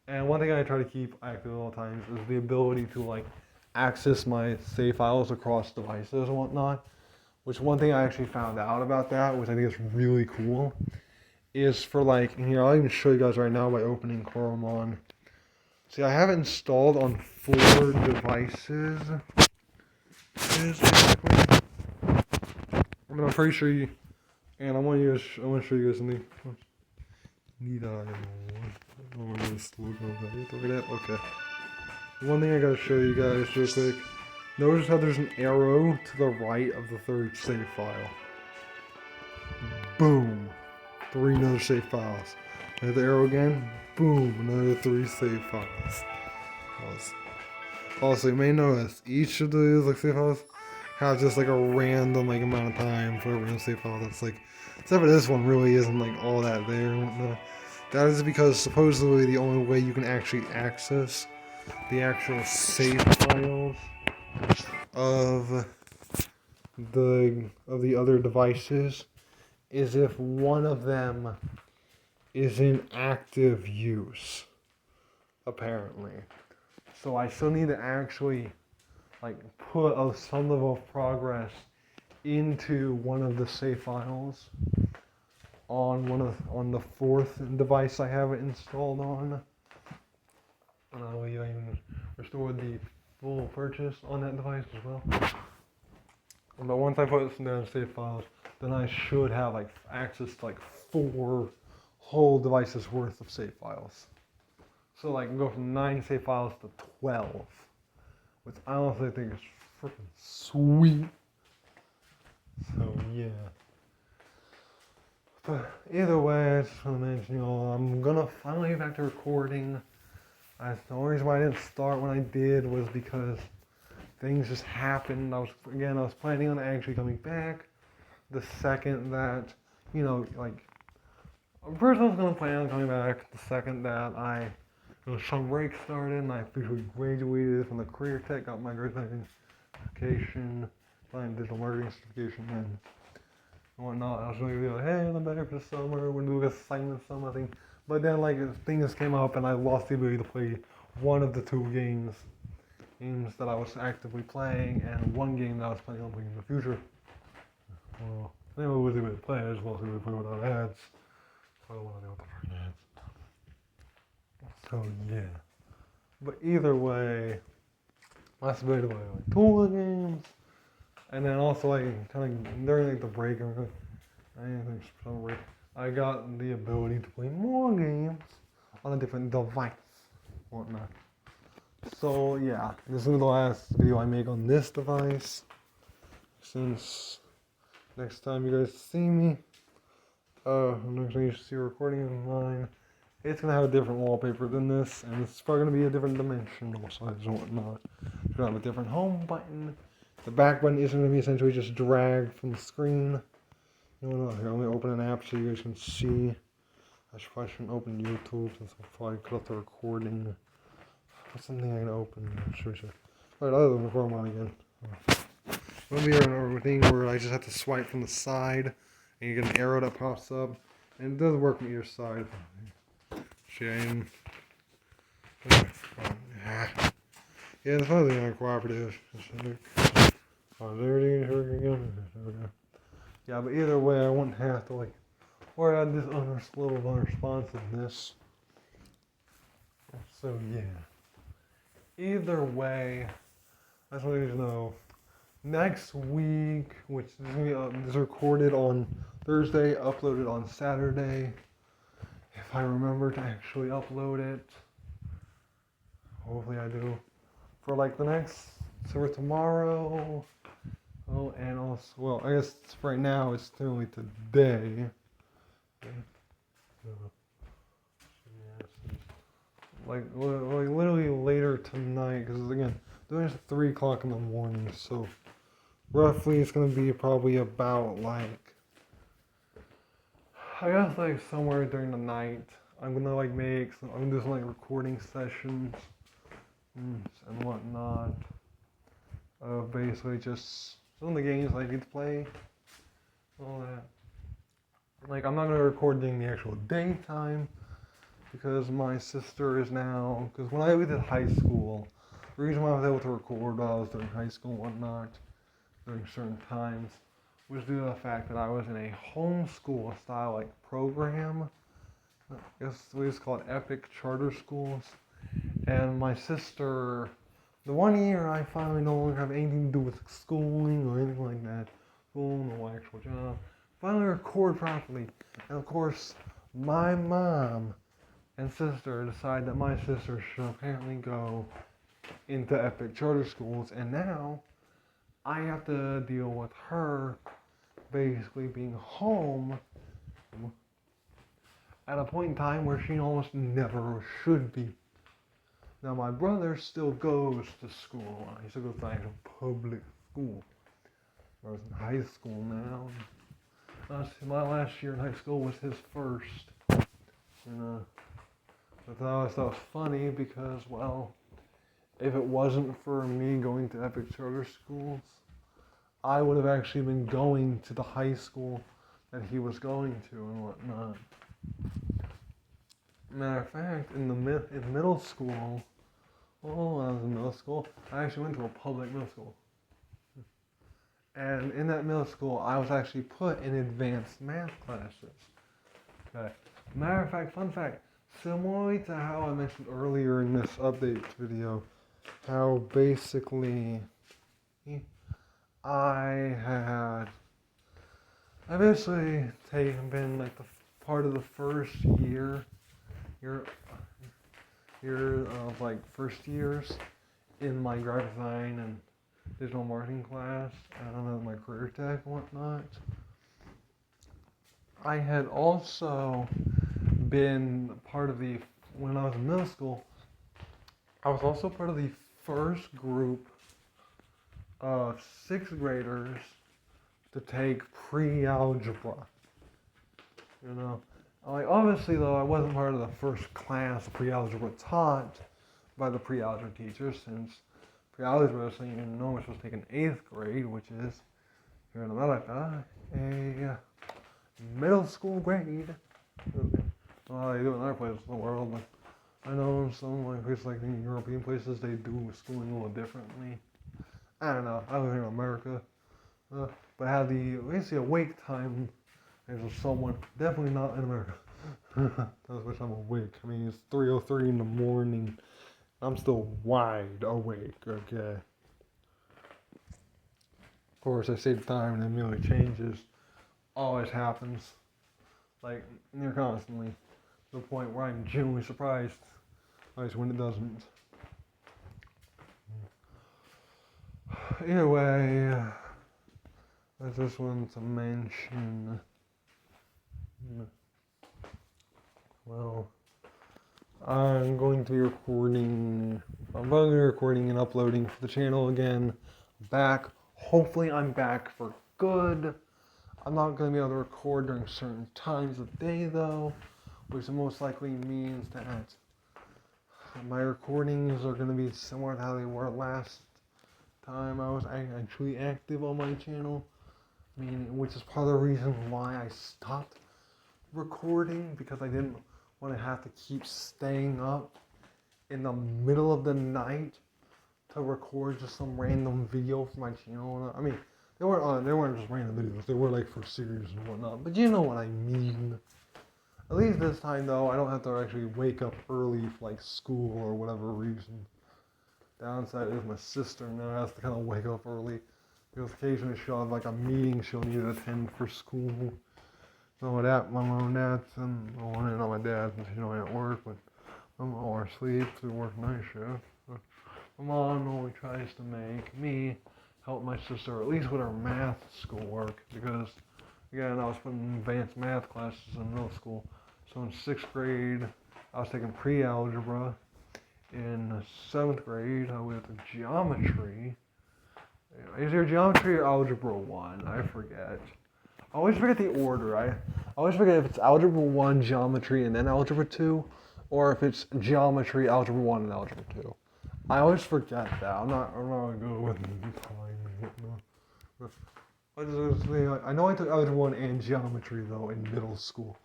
And one thing I try to keep active at all times is the ability to, like, access my save files across devices and whatnot. Which one thing I actually found out about that, which I think is really cool, is for, like, here, I'll even show you guys right now by opening Koromon. See, I have it installed on 4 devices. Basically. I mean, I'm pretty sure you, and I want to show you guys something. Look at that. Okay. One thing I gotta show you guys real quick. Notice how there's an arrow to the right of the 3rd save file. Boom. 3 another save files. There's the arrow again. Boom. Another 3 save files. Also, you may notice each of these like save files have just like a random like amount of time for a random save file. That's like, except for this one really isn't like all that there and whatnot. That is because supposedly the only way you can actually access the actual save files of the other devices is if one of them is in active use, apparently. So I still need to actually like put some level of progress into one of the save files on the 4th device I have it installed on. And I will even restore the full purchase on that device as well. But once I put some down save files, then I should have like access to like 4 whole devices worth of save files. So like go from 9 save files to 12, which I honestly think is freaking sweet. So yeah. But either way, I just want to mention, I'm gonna finally get back to recording. The only reason why I didn't start when I did was because things just happened. I was planning on actually coming back the second that, first I was gonna plan on coming back the second that summer break started and I officially graduated from the career tech, got my graduation certification, finally did the learning certification and whatnot. I was going to be like, hey, I'm back for the summer, we're doing assignments, something. But then things came up and I lost the ability to play one of the 2 games that I was actively playing and one game that I was planning on playing in the future. Well, anyway, I was able to play, I just lost the ability to play without ads. So I don't want to deal with the fucking ads. So yeah. But either way, that's the ability to play like 2 games. And then also kind of during the break, I got the ability to play more games on a different device, whatnot. So yeah, this is the last video I make on this device. Since next time you guys see me, next time you see a recording of mine, it's gonna have a different wallpaper than this, and it's probably gonna be a different dimensional size and whatnot. It's gonna have a different home button. The back button isn't going to be essentially just dragged from the screen. Here, let me open an app so you guys can see. I shouldn't open YouTube since I'll probably cut off the recording. What's something I can open? Sure. Alright, I'll record one again. It'll be a thing where I just have to swipe from the side and you get an arrow that pops up. And it does work from either side. Shame. Yeah, it's finally uncooperative. Oh, there it is, again. There we go. Yeah, but either way, I wouldn't have to worry about this little unresponsiveness. So yeah. Either way, I just want you to know, next week, which is recorded on Thursday, uploaded on Saturday. If I remember to actually upload it, hopefully I do. For the next, so for tomorrow. Oh, and also, well, I guess right now it's only today. Literally later tonight, because again, doing it at 3 o'clock in the morning, so roughly it's gonna be probably about I guess somewhere during the night. I'm gonna I'm gonna do some recording sessions and whatnot. Basically just some of the games I need to play, all that. I'm not gonna record during the actual daytime because my sister is now. Because when I was at high school, the reason why I was able to record while I was during high school and whatnot during certain times was due to the fact that I was in a homeschool style program. I guess we just call it Epic Charter Schools, and my sister. The 1 year I finally no longer have anything to do with schooling or anything like that, school, no actual job, finally record properly. And of course, my mom and sister decided that my sister should apparently go into Epic Charter Schools, and now I have to deal with her basically being home at a point in time where she almost never should be. Now, my brother still goes to school. He still goes to actual public school. I was in high school now. My last year in high school was his first. And I thought that was funny because, well, if it wasn't for me going to Epic Charter Schools, I would have actually been going to the high school that he was going to and whatnot. Matter of fact, in middle school, when I was in middle school, I actually went to a public middle school. And in that middle school, I was actually put in advanced math classes. Okay. Matter of fact, fun fact, similarly to how I mentioned earlier in this update video, how basically I basically been like the part of the first year, year of like first years in my graphic design and digital marketing class, and my career tech and whatnot. I had also been part of when I was in middle school, I was also part of the first group of sixth graders to take pre-algebra. Like obviously though, I wasn't part of the first class pre-algebra taught by the pre-algebra teacher, since pre-algebra is something we're supposed to take in 8th grade, which is here in America a middle school grade. Well, they do it in other places in the world. Like, I know some places like in European places they do schooling a little differently. I don't know. I live here in America, but I have basically awake time as someone definitely not in America. That's which I'm awake. I mean, it's 3:03 in the morning. I'm still wide awake. Okay. Of course, I say the time and it immediately changes. Always happens, like near constantly, to the point where I'm genuinely surprised when it doesn't. Either way, I just wanted to mention, well, I'm going to be recording and uploading for the channel again. Back. Hopefully I'm back for good. I'm not going to be able to record during certain times of day though, which most likely means that my recordings are going to be similar to how they were last time I was actually active on my channel. I mean, which is part of the reason why I stopped recording, because I didn't want to have to keep staying up in the middle of the night to record just some random video for my channel. I mean, they weren't just random videos. They were like for series and whatnot. But you know what I mean. At least this time though, I don't have to actually wake up early for like school or whatever reason. Downside is my sister now has to kind of wake up early, because occasionally she'll have like a meeting she'll need to attend for school. So with that, my mom and dad, and not my dad, since he's not at work, but my mom or asleep to work night shift. But my mom only tries to make me help my sister at least with her math schoolwork, because again, I was putting advanced math classes in middle school. So in 6th grade, I was taking pre-algebra. In 7th grade, I went to geometry. Is there geometry or algebra 1? I forget. I always forget the order. I always forget if it's algebra 1, geometry, and then algebra 2, or if it's geometry, algebra 1, and algebra 2. I always forget that. I'm not good with time. I know I took algebra 1 and geometry though in middle school.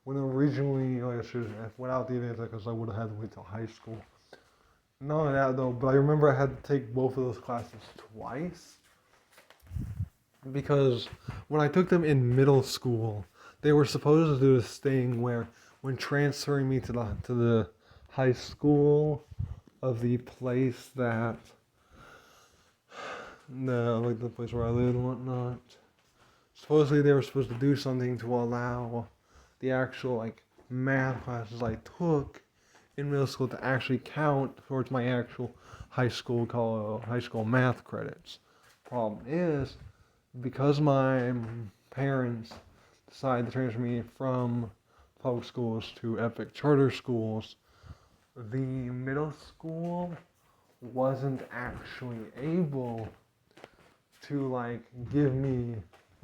When originally, I should have went out the advanced because I would have had to wait till high school. None of that though, but I remember I had to take both of those classes twice, because when I took them in middle school, they were supposed to do this thing where when transferring me to the high school of the place that the place where I lived and whatnot, supposedly they were supposed to do something to allow the actual math classes I took in middle school to actually count towards my actual high school math credits. Problem is, because my parents decided to transfer me from public schools to epic charter schools, the middle school wasn't actually able to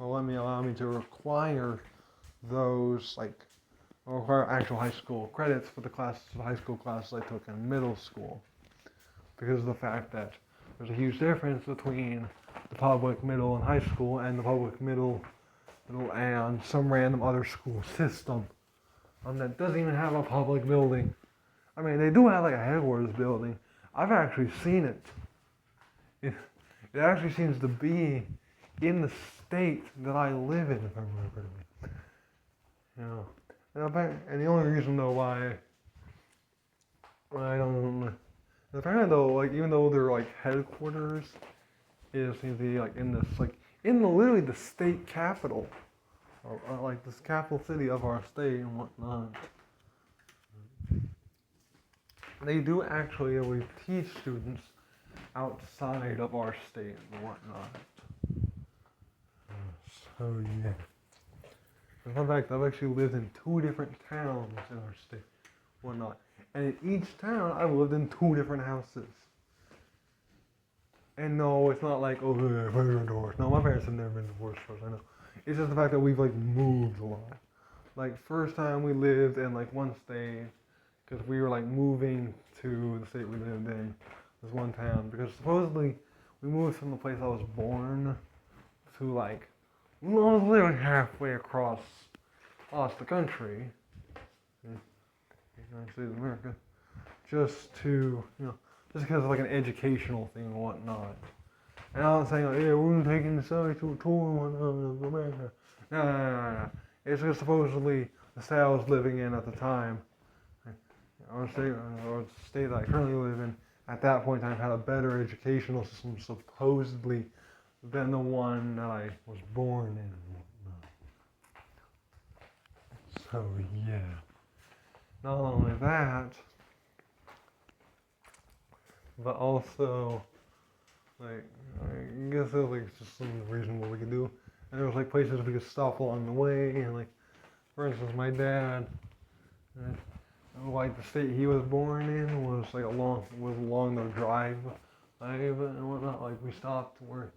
allow me to require those require actual high school credits for the high school classes I took in middle school, because of the fact that there's a huge difference between the public middle and high school and the public middle and some random other school system that doesn't even have a public building. I mean, they do have a headquarters building. I've actually seen it. It actually seems to be in the state that I live in, if I remember correctly. And the only reason though why I don't, apparently though, even though they're headquarters is seems to be like in this like in the literally the state capital, or like this capital city of our state and whatnot. They do actually we teach students outside of our state and whatnot. So yeah. In fact, I've actually lived in 2 different towns in our state, whatnot. And in each town, I've lived in 2 different houses. And no, it's not like, oh, yeah, parents are divorced. No, my parents have never been divorced, as far as I know. It's just the fact that we've, like, moved a lot. Like, first time we lived in, like, one state, because we were, like, moving to the state we lived in, this one town. Because supposedly, we moved from the place I was born to, like, literally halfway across the country, United States of America, just to, just because of like an educational thing and whatnot. And I'm not saying, like, yeah, we're taking the side to a tour and whatnot of America. No. It's just supposedly the state I was living in at the time, or the state that I currently live in, at that point in time had a better educational system, supposedly, than the one that I was born in. So yeah. Not only that, but also, like, I guess it was like just some reasonable we could do. And there was like places we could stop along the way, and like, for instance, my dad, like the state he was born in was like along the drive, and whatnot. Like we stopped where.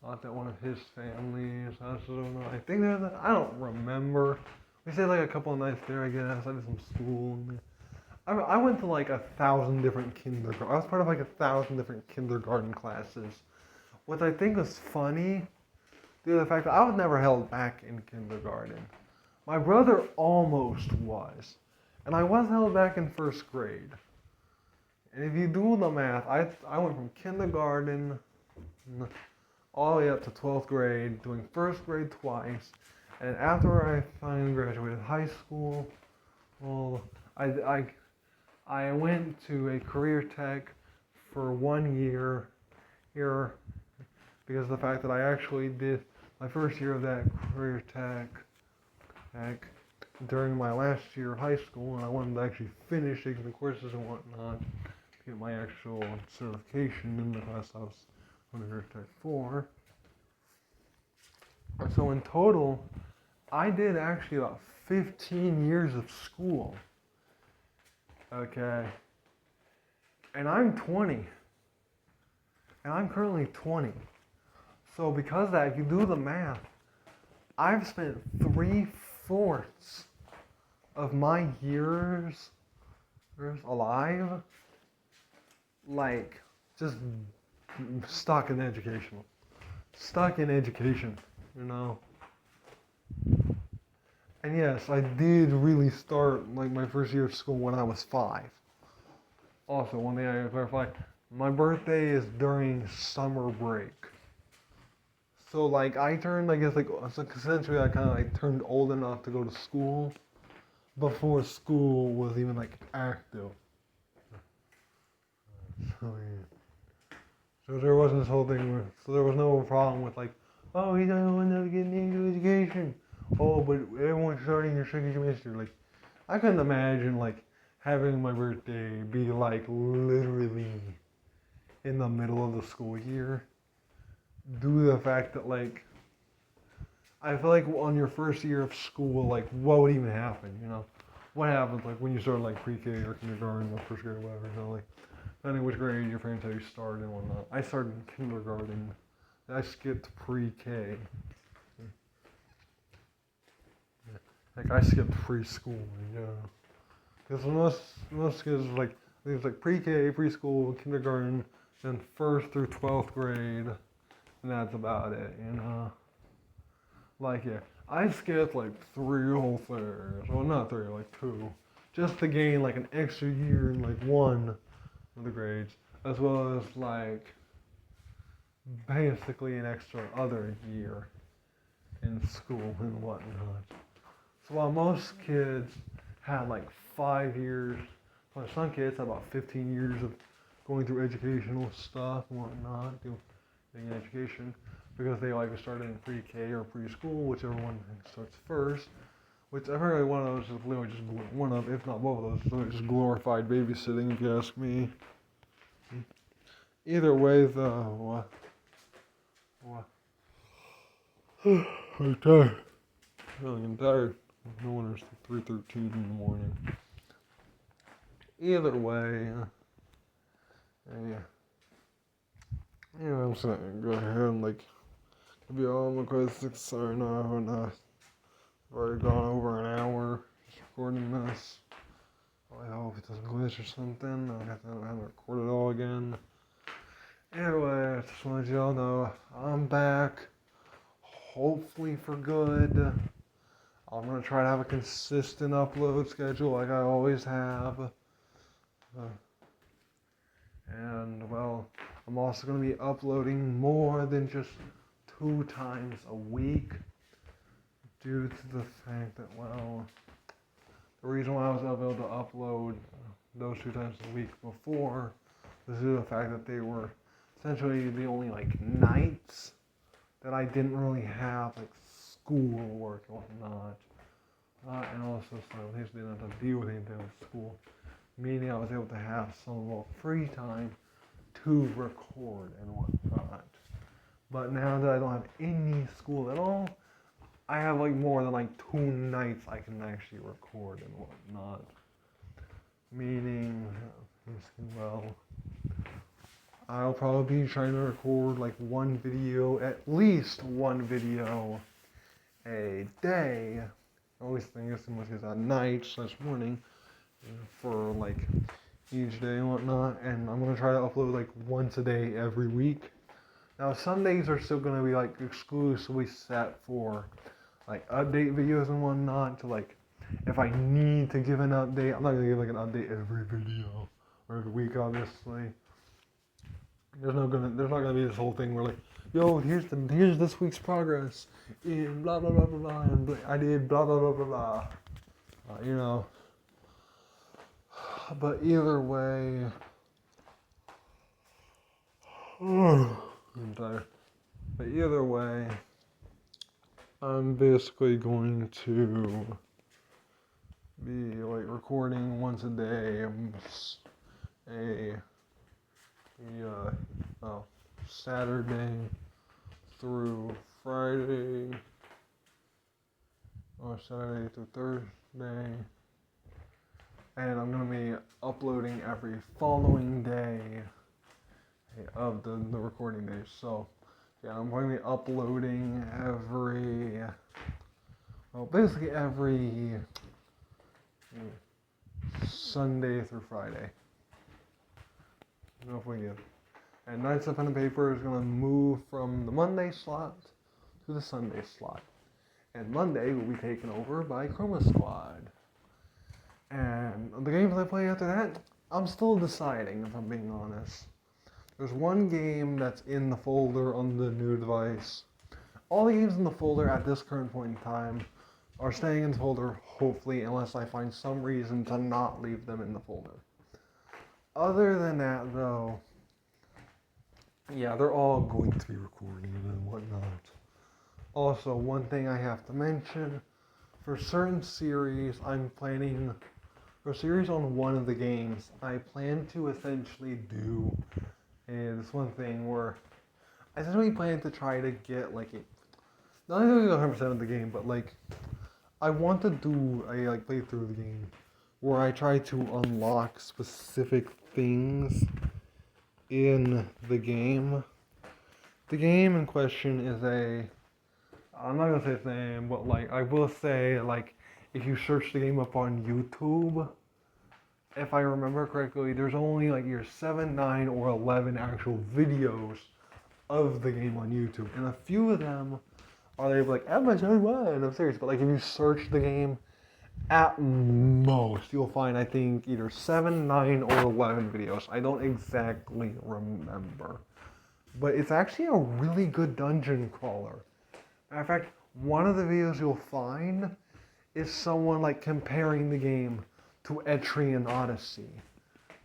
At one of his family's houses or not. I think I don't remember. We stayed like a couple of nights there, I guess. I did some school. I went to like 1,000 different kindergarten. I was part of like 1,000 different kindergarten classes. What I think was funny, due to the fact that I was never held back in kindergarten. My brother almost was. And I was held back in first grade. And if you do the math, I went from kindergarten all the way up to 12th grade, doing first grade twice, and after I finally graduated high school, well, I went to a career tech for 1 year here, because of the fact that I actually did my first year of that career tech during my last year of high school, and I wanted to actually finish taking the courses and whatnot to get my actual certification in the class I was career tech 4. So in total, I did actually about 15 years of school. Okay. And I'm 20. And I'm currently 20. So because of that, if you do the math, I've spent 3/4 of my years alive, like, just stuck in education, And yes, I did really start, like, my first year of school when I was 5. Also, one thing I gotta clarify, my birthday is during summer break. So, like, I turned, I guess, like, so essentially I kind of, like, turned old enough to go to school before school was even, like, active. So, yeah. So there wasn't this whole thing so there was no problem with, like, oh, he doesn't want to get into education. Oh, but everyone's starting their second semester. Like, I couldn't imagine, like, having my birthday be, like, literally in the middle of the school year. Due to the fact that, like, I feel like on your first year of school, like, what would even happen, What happens, like, when you start, like, pre-K or kindergarten or first grade or whatever, like, depending which grade your parents have you started and whatnot. I started in kindergarten. I skipped pre-K. Like, I skipped preschool, Because most kids, like, there's, like, pre-K, preschool, kindergarten, then 1st through 12th grade, and that's about it, Like, yeah, I skipped, like, 3 whole things. Well, not 3, like 2. Just to gain, like, an extra year in, like, 1 of the grades. As well as, like, basically an extra other year in school and whatnot. So while most kids had like 5 years, well, some kids had about 15 years of going through educational stuff and whatnot, getting an education, because they like started in pre-K or preschool, whichever one starts first. Which I heard one of those is literally just one of, if not both of those, is literally just glorified babysitting, if you ask me. Either way, though, I'm tired. I'm tired. No wonder it's 3:13 in the morning. Either way, yeah. I'm just gonna go ahead and be all my questions. Sorry, no, I haven't already gone over an hour just recording this. I hope it doesn't glitch or something. I have to record it all again. Anyway, I just wanted y'all know I'm back. Hopefully for good. I'm gonna try to have a consistent upload schedule like I always have. And well, I'm also gonna be uploading more than just 2 times a week, due to the fact that, well, the reason why I was able to upload those 2 times a week before was due to the fact that they were essentially the only nights that I didn't really have school work and whatnot. And also simultaneously didn't have to deal with anything with school. Meaning I was able to have some more free time to record and whatnot. But now that I don't have any school at all, I have more than 2 nights I can actually record and whatnot. Meaning, well, I'll probably be trying to record one video, at least one video a day. I always think it's much as at night / morning for each day and whatnot. And I'm gonna try to upload once a day every week. Now Sundays are still gonna be exclusively set for update videos and whatnot. To if I need to give an update, I'm not gonna give an update every video or every week, obviously. There's not gonna be this whole thing where yo, here's this week's progress in blah blah blah blah blah, and I did blah blah blah blah blah. But either way, I'm tired. But either way, I'm basically going to be recording once a day, Saturday through Friday, or Saturday through Thursday, and I'm going to be uploading every following day of the recording days. So yeah, I'm going to be uploading basically every Sunday through Friday. Hopefully good. And Nights of Pen and Paper is going to move from the Monday slot to the Sunday slot. And Monday will be taken over by Chroma Squad. And the games I play after that, I'm still deciding, if I'm being honest. There's one game that's in the folder on the new device. All the games in the folder at this current point in time are staying in the folder, hopefully, unless I find some reason to not leave them in the folder. Other than that, though, yeah, they're all going to be recorded and whatnot. Also, one thing I have to mention, for certain series, for a series on one of the games, I plan to essentially do this one thing where I essentially plan to try to get not only 100% of the game, but I want to do a playthrough of the game where I try to unlock specific things in the game. The game in question is I'm not gonna say its name, but I will say if you search the game up on YouTube, if I remember correctly, there's only either 7, 9, or 11 actual videos of the game on YouTube, and a few of them are I'm serious, but if you search the game, at most you'll find I think either 7, 9, or 11 videos. I don't exactly remember, but it's actually a really good dungeon crawler. Matter of fact, one of the videos you'll find is someone comparing the game to Etrian Odyssey,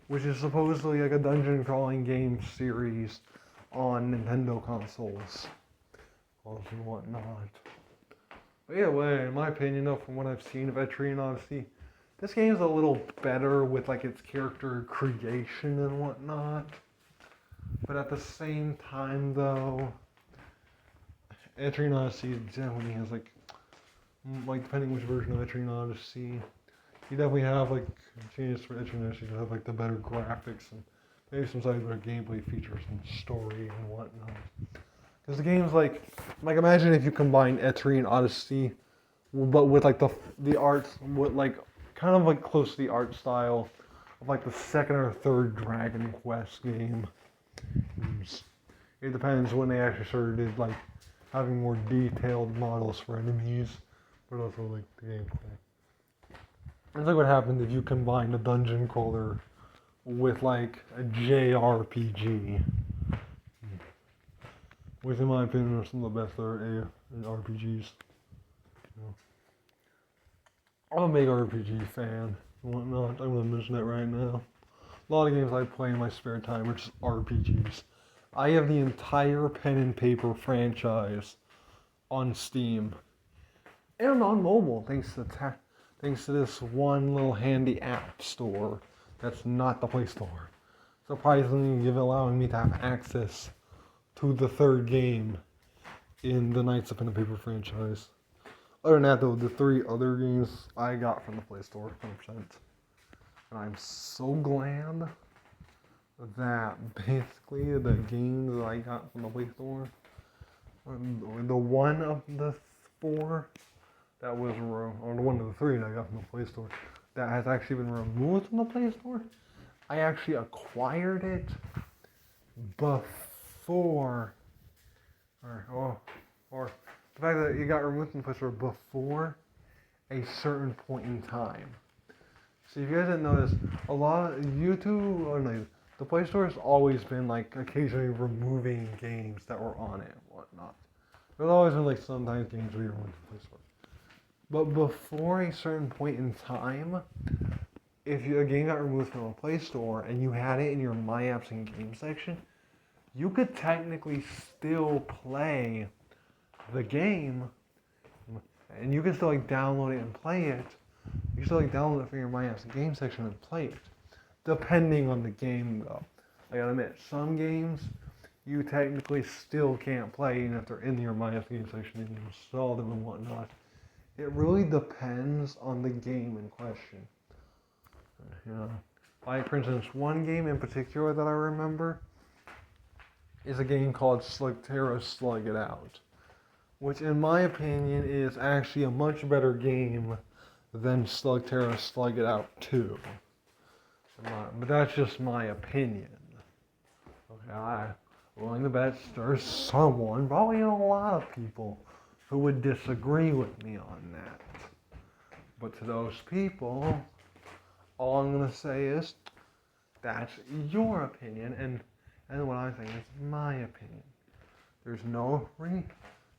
which is supposedly a dungeon crawling game series on Nintendo consoles and whatnot. But either way, in my opinion, though, from what I've seen of Etrian Odyssey, this game is a little better with like its character creation and whatnot. But at the same time, though, Etrian Odyssey definitely has like depending which version of Etrian Odyssey, you definitely have like changes for Etrian Odyssey to have like the better graphics and maybe some slightly better gameplay features and story and whatnot. Because the game's like imagine if you combine Etrian Odyssey, but with like the art, with like kind of like close to the art style of like the second or third Dragon Quest game. It depends when they actually started like having more detailed models for enemies, but also like the gameplay. It's like what happened if you combine a dungeon crawler with like a JRPG. Which in my opinion are some of the best there are in RPGs. You know. I'm a big RPG fan and whatnot. I'm gonna mention that right now. A lot of games I play in my spare time are just RPGs. I have the entire pen and paper franchise on Steam and on mobile, thanks to this one little handy app store that's not the Play Store. Surprisingly, allowing me to have access to the third game in the Knights of Pen and Paper franchise. Other than that, though, the 3 other games I got from the Play Store, 100%. And I'm so glad that basically the games that I got from the Play Store, the one of the 4 that was, or the one of the 3 that I got from the Play Store that has actually been removed from the Play Store, I actually acquired it before, or the fact that it got removed from the Play Store before a certain point in time. So if you guys didn't know this, a lot of YouTube, or no, the Play Store has always been like occasionally removing games that were on it and whatnot. There's always been like sometimes games we removed from the Play Store. But before a certain point in time, if a game got removed from the Play Store and you had it in your My Apps and Games section, you could technically still play the game, and you can still like download it and play it. You can still like download it from your My Apps and Games section and play it, depending on the game though. I gotta admit, some games you technically still can't play even if they're in your My Apps and Games section and you install them and whatnot. It really depends on the game in question. You know, like for instance, one game in particular that I remember is a game called Slugterra Slug It Out, which in my opinion is actually a much better game than Slugterra Slug It Out 2. But that's just my opinion. Okay, I'm willing to bet there's someone, probably a lot of people, who would disagree with me on that. But to those people, all I'm going to say is, that's your opinion, and what I'm saying is my opinion. There's no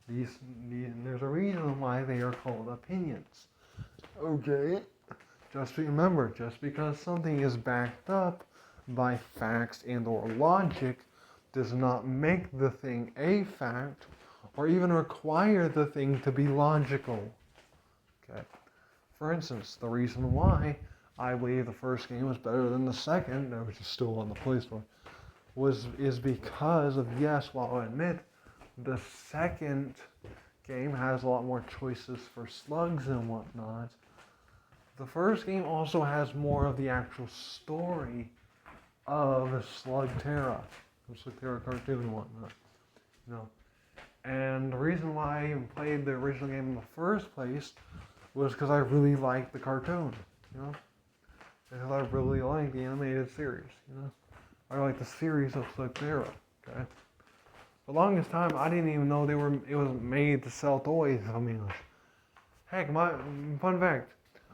there's a reason why they are called opinions. Okay? Just remember, just because something is backed up by facts and or logic does not make the thing a fact or even require the thing to be logical. Okay? For instance, the reason why I believe the first game was better than the second, which is still on the Play Store, is because of, yes, while I admit, the second game has a lot more choices for slugs and whatnot. The first game also has more of the actual story of Slugterra, the Slugterra cartoon and whatnot. You know, and the reason why I even played the original game in the first place was because I really liked the cartoon. You know, because I really liked the animated series. You know, I liked the series of Slugterra. Okay. The longest time, I didn't even know it was made to sell toys. I mean, heck, fun fact,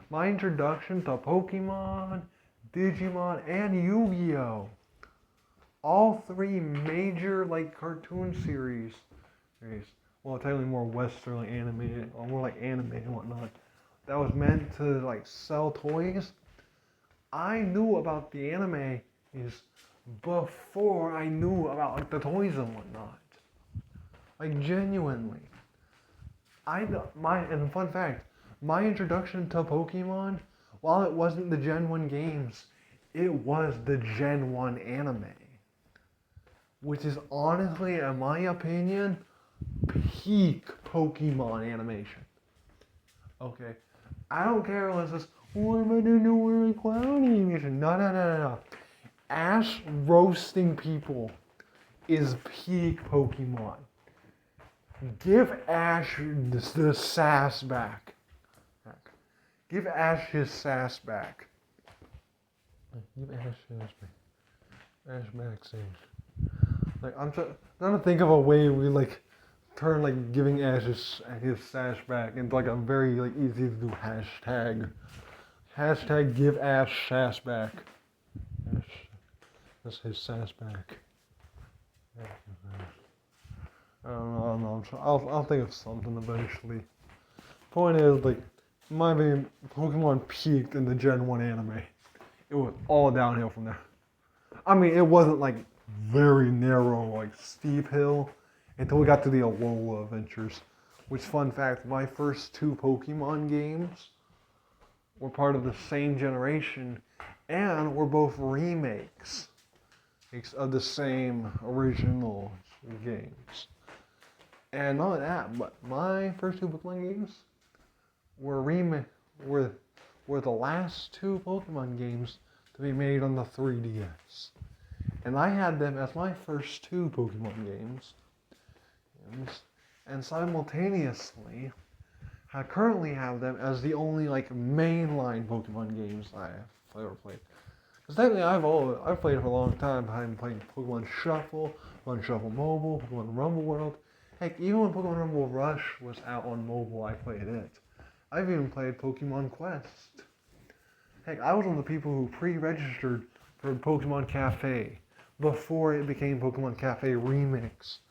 my introduction to Pokemon, Digimon, and Yu-Gi-Oh! All 3 major, like, cartoon series, well, technically more Western, like, animated, or more like anime and whatnot, that was meant to, like, sell toys. I knew about the anime before I knew about like the toys and whatnot. Like genuinely. And fun fact, my introduction to Pokemon, while it wasn't the Gen 1 games, it was the Gen 1 anime. Which is honestly, in my opinion, peak Pokemon animation. Okay. I don't care unless it's, what am I doing to wear a clown animation? No. Ash roasting people is peak Pokemon. Give Ash the sass back. Give Ash his sass back. Give Ash his Ash back sage. Like I'm trying to think of a way we like turn like giving Ash his sass back into like a very like easy to do hashtag. Hashtag give Ash sass back. Ash, that's his sass back. I don't know. I'll think of something eventually. Point is, like, my opinion, Pokemon peaked in the Gen 1 anime. It was all downhill from there. I mean, it wasn't like very narrow, like steep hill until we got to the Alola adventures. Which, fun fact, my first two Pokemon games were part of the same generation and were both remakes of the same original games. And not only that, but my first two Pokemon games were the last two Pokemon games to be made on the 3DS. And I had them as my first two Pokemon games. And simultaneously, I currently have them as the only like mainline Pokemon games I've ever played. Because technically I've played for a long time. I've played Pokemon Shuffle, Pokemon Shuffle Mobile, Pokemon Rumble World. Heck, even when Pokemon Rumble Rush was out on mobile, I played it. I've even played Pokemon Quest. Heck, I was one of the people who pre-registered for Pokemon Cafe before it became Pokemon Cafe Remix.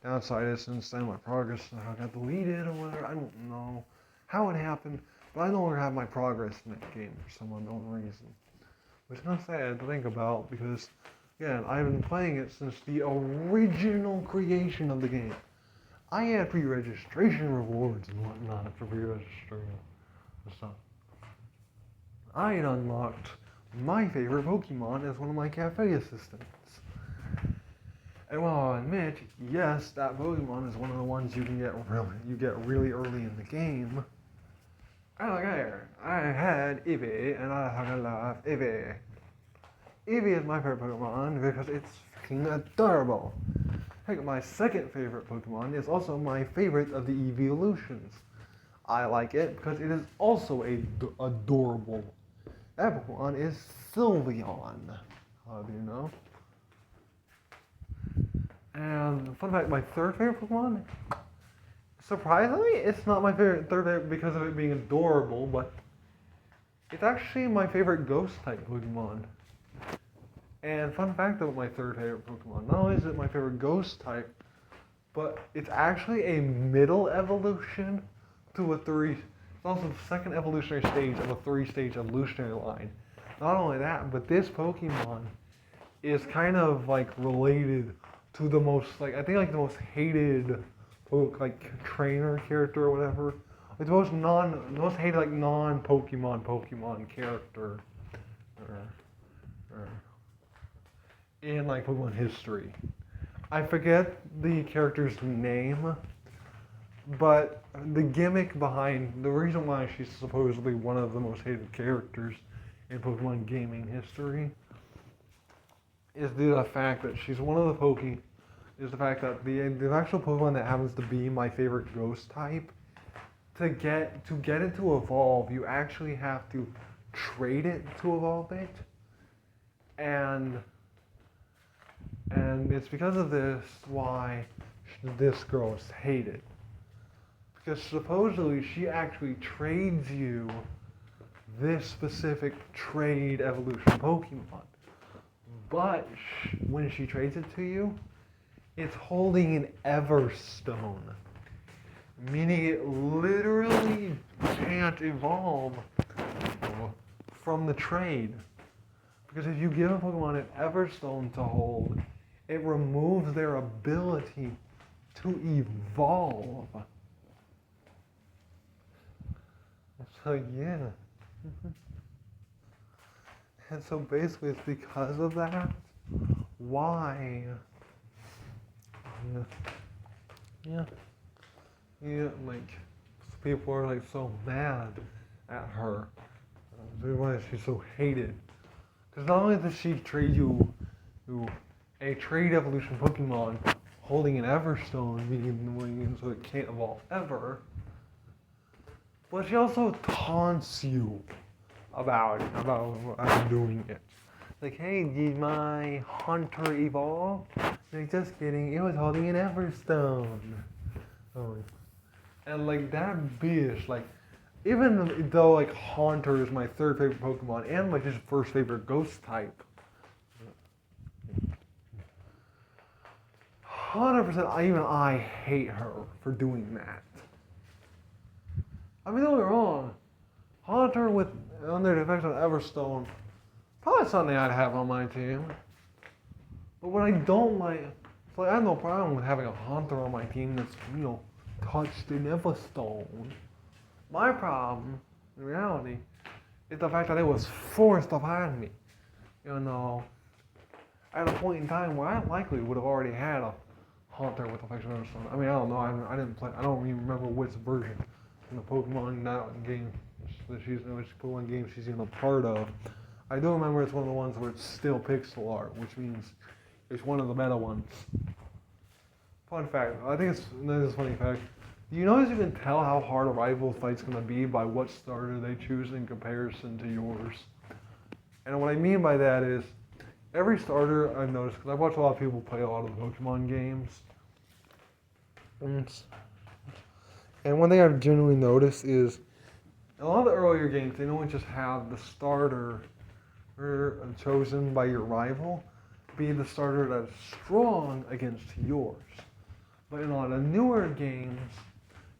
Downside is since then my progress got deleted or whatever. I don't know how it happened, but I no longer have my progress in that game for some unknown reason. Which is not sad to think about because, again, I've been playing it since the original creation of the game. I had pre-registration rewards and whatnot for pre-registering and stuff. I had unlocked my favorite Pokemon as one of my cafe assistants. And while I'll admit, yes, that Pokemon is one of the ones you get really early in the game. I don't care. I had Eevee, and I fucking love Eevee. Eevee is my favorite Pokemon because it's freaking adorable. Heck, my second favorite Pokemon is also my favorite of the evolutions. I like it because it is also adorable. That Pokemon is Sylveon. How do you know? And fun fact, my third favorite Pokemon, surprisingly, it's not my third favorite because of it being adorable, but it's actually my favorite Ghost-type Pokemon. And fun fact about my third favorite Pokemon, not only is it my favorite Ghost-type, but it's actually a middle evolution to a it's also the second evolutionary stage of a 3-stage evolutionary line. Not only that, but this Pokemon is kind of like related to the most, like, I think like the most hated like trainer character or whatever. Like the most hated like non-Pokemon character in like Pokemon history. I forget the character's name, but the gimmick behind the reason why she's supposedly one of the most hated characters in Pokemon gaming history is due to the fact that she's one of the is the fact that the actual Pokemon that happens to be my favorite Ghost type, to get it to evolve, you actually have to trade it to evolve it, and it's because of this why this girl is hated. Because supposedly she actually trades you this specific trade evolution Pokemon. But when she trades it to you, it's holding an Everstone. Meaning it literally can't evolve from the trade. Because if you give a Pokemon an Everstone to hold, it removes their ability to evolve. So yeah. And so basically it's because of that why like people are like so mad at her. Why she's so hated. Because not only does she trade you to a trade evolution Pokemon holding an Everstone, meaning so it can't evolve ever, but she also taunts you about doing it. Like, hey, did my Hunter evolve? Like, just kidding, it was holding an Everstone. Oh. And like that bitch, like, even though like Haunter is my third favorite Pokemon and like his first favorite ghost type, 100% even I hate her for doing that. I mean, don't get me wrong, Haunter with under the effects of Everstone, probably something I'd have on my team. But what I don't like, it's like I have no problem with having a Haunter on my team that's, touched an Everstone. My problem, in reality, is the fact that it was forced upon me. At a point in time where I likely would have already had a Haunter with Affection Everstone. I mean, I don't know. I didn't play. I don't even remember which version in the Pokemon game which Pokemon game she's even a part of. I do remember it's one of the ones where it's still pixel art, which means it's one of the meta ones. Fun fact. I think this is a funny fact. Do you notice you can tell how hard a rival fight's going to be by what starter they choose in comparison to yours? And what I mean by that is, every starter I've noticed, because I've watched a lot of people play a lot of the Pokemon games, and one thing I've genuinely noticed is, a lot of the earlier games, they don't just have the starter chosen by your rival be the starter that's strong against yours. But in a lot of newer games,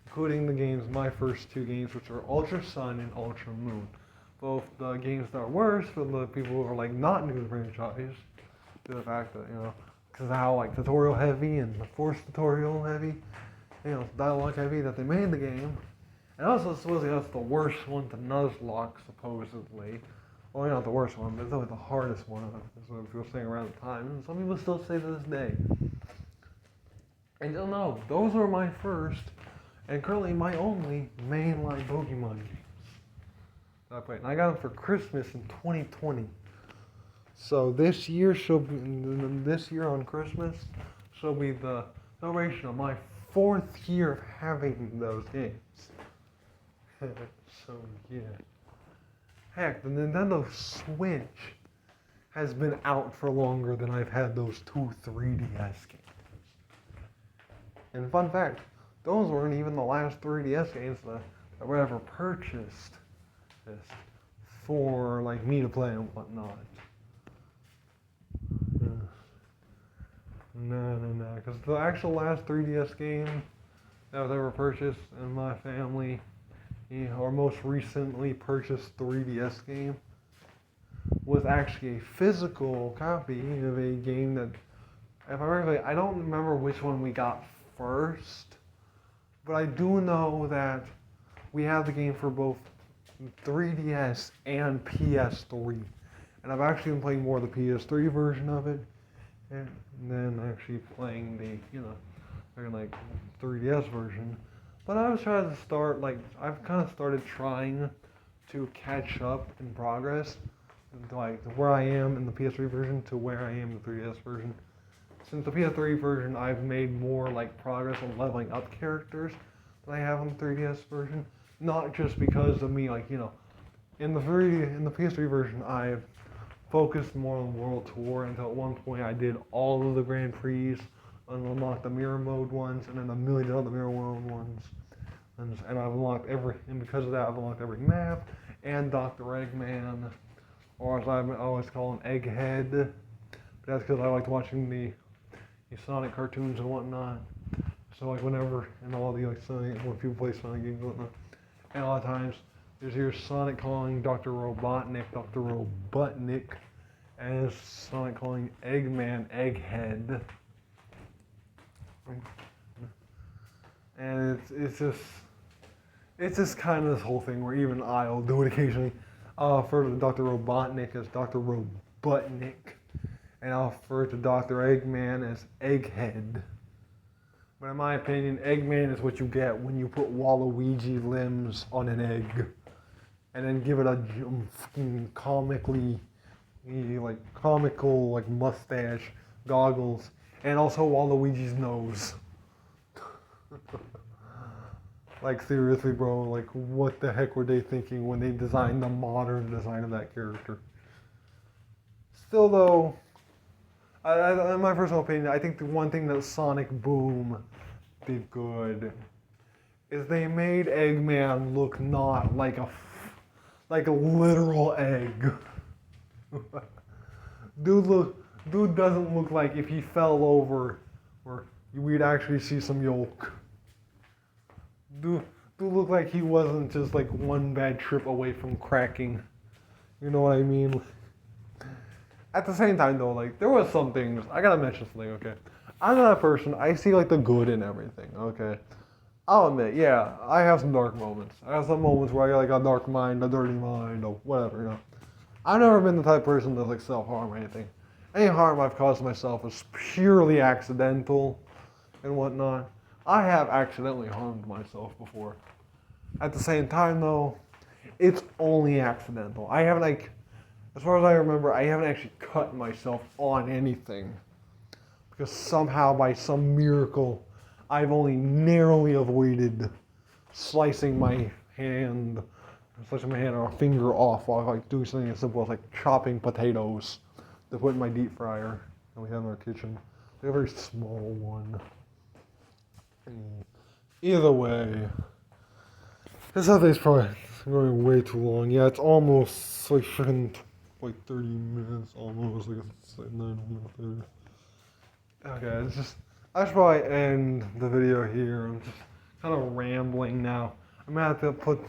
including the games, my first two games, which are Ultra Sun and Ultra Moon, both the games that are worse for the people who are like not new to the franchise, due to the fact that, because of how like tutorial heavy and the forced tutorial heavy, dialogue heavy that they made the game. And also supposedly that's the worst one to Nuzlocke, supposedly. Well, not the worst one, but it's always the hardest one. That's what people were saying around the time, and some people still say to this day. And you'll know, those were my first, and currently my only, mainline Pokemon games that I played. And I got them for Christmas in 2020. So this year on Christmas, shall be the celebration of my 4th year of having those games. So yeah. Heck, the Nintendo Switch has been out for longer than I've had those 2 3DS games. And fun fact, those weren't even the last 3DS games that were ever purchased for like me to play and whatnot. No, because the actual last 3DS game that was ever purchased in my family, our most recently purchased 3DS game, was actually a physical copy of a game that, if I remember, I don't remember which one we got first, but I do know that we have the game for both 3DS and PS3, and I've actually been playing more of the PS3 version of it, and then actually playing the, 3DS version. But I was trying to start, I've kind of started trying to catch up in progress, like where I am in the PS3 version to where I am in the 3DS version. Since the PS3 version, I've made more progress on leveling up characters than I have on the 3DS version. Not just because of me, in the PS3 version, I've focused more on World Tour until at one point I did all of the Grand Prix, unlocked the Mirror Mode ones, and then a million other Mirror Mode ones. And I've unlocked and because of that, I've unlocked every map, and Dr. Eggman, or as I always call him, Egghead. But that's because I liked watching the Sonic cartoons and whatnot. So whenever, and all the Sonic, when people play Sonic games and whatnot, and a lot of times, there's here Sonic calling Dr. Robotnik, and it's Sonic calling Eggman Egghead. And it's just kind of this whole thing where even I'll do it occasionally. I'll refer to Dr. Robotnik as Dr. Robotnik, and I'll refer to Dr. Eggman as Egghead. But in my opinion, Eggman is what you get when you put Waluigi limbs on an egg, and then give it a comical mustache, goggles, and also Waluigi's nose. Like, seriously, bro, like, what the heck were they thinking when they designed the modern design of that character? Still, though, in my personal opinion, I think the one thing that Sonic Boom did good is they made Eggman look not like a literal egg. Dude doesn't look like if he fell over, or we'd actually see some yolk. Dude looked like he wasn't just like one bad trip away from cracking. You know what I mean? At the same time though, like, there was some things, I gotta mention something, okay? I'm not a person, I see like the good in everything, okay? I'll admit, yeah, I have some dark moments. I have some moments where I got like a dark mind, a dirty mind, or whatever, you know? I've never been the type of person to like self-harm or anything. Any harm I've caused myself is purely accidental and whatnot. I have accidentally harmed myself before. At the same time though, it's only accidental. I haven't as far as I remember, I haven't actually cut myself on anything. Because somehow by some miracle, I've only narrowly avoided slicing my hand or a finger off while like doing something as simple as like chopping potatoes to put in my deep fryer that we have in our kitchen. Like a very small one. Either way, this update's probably going way too long. Yeah, it's almost like freaking like 30 minutes, almost like it's like 9:30. Okay, I should probably end the video here. I'm just kind of rambling now. I'm gonna have to put.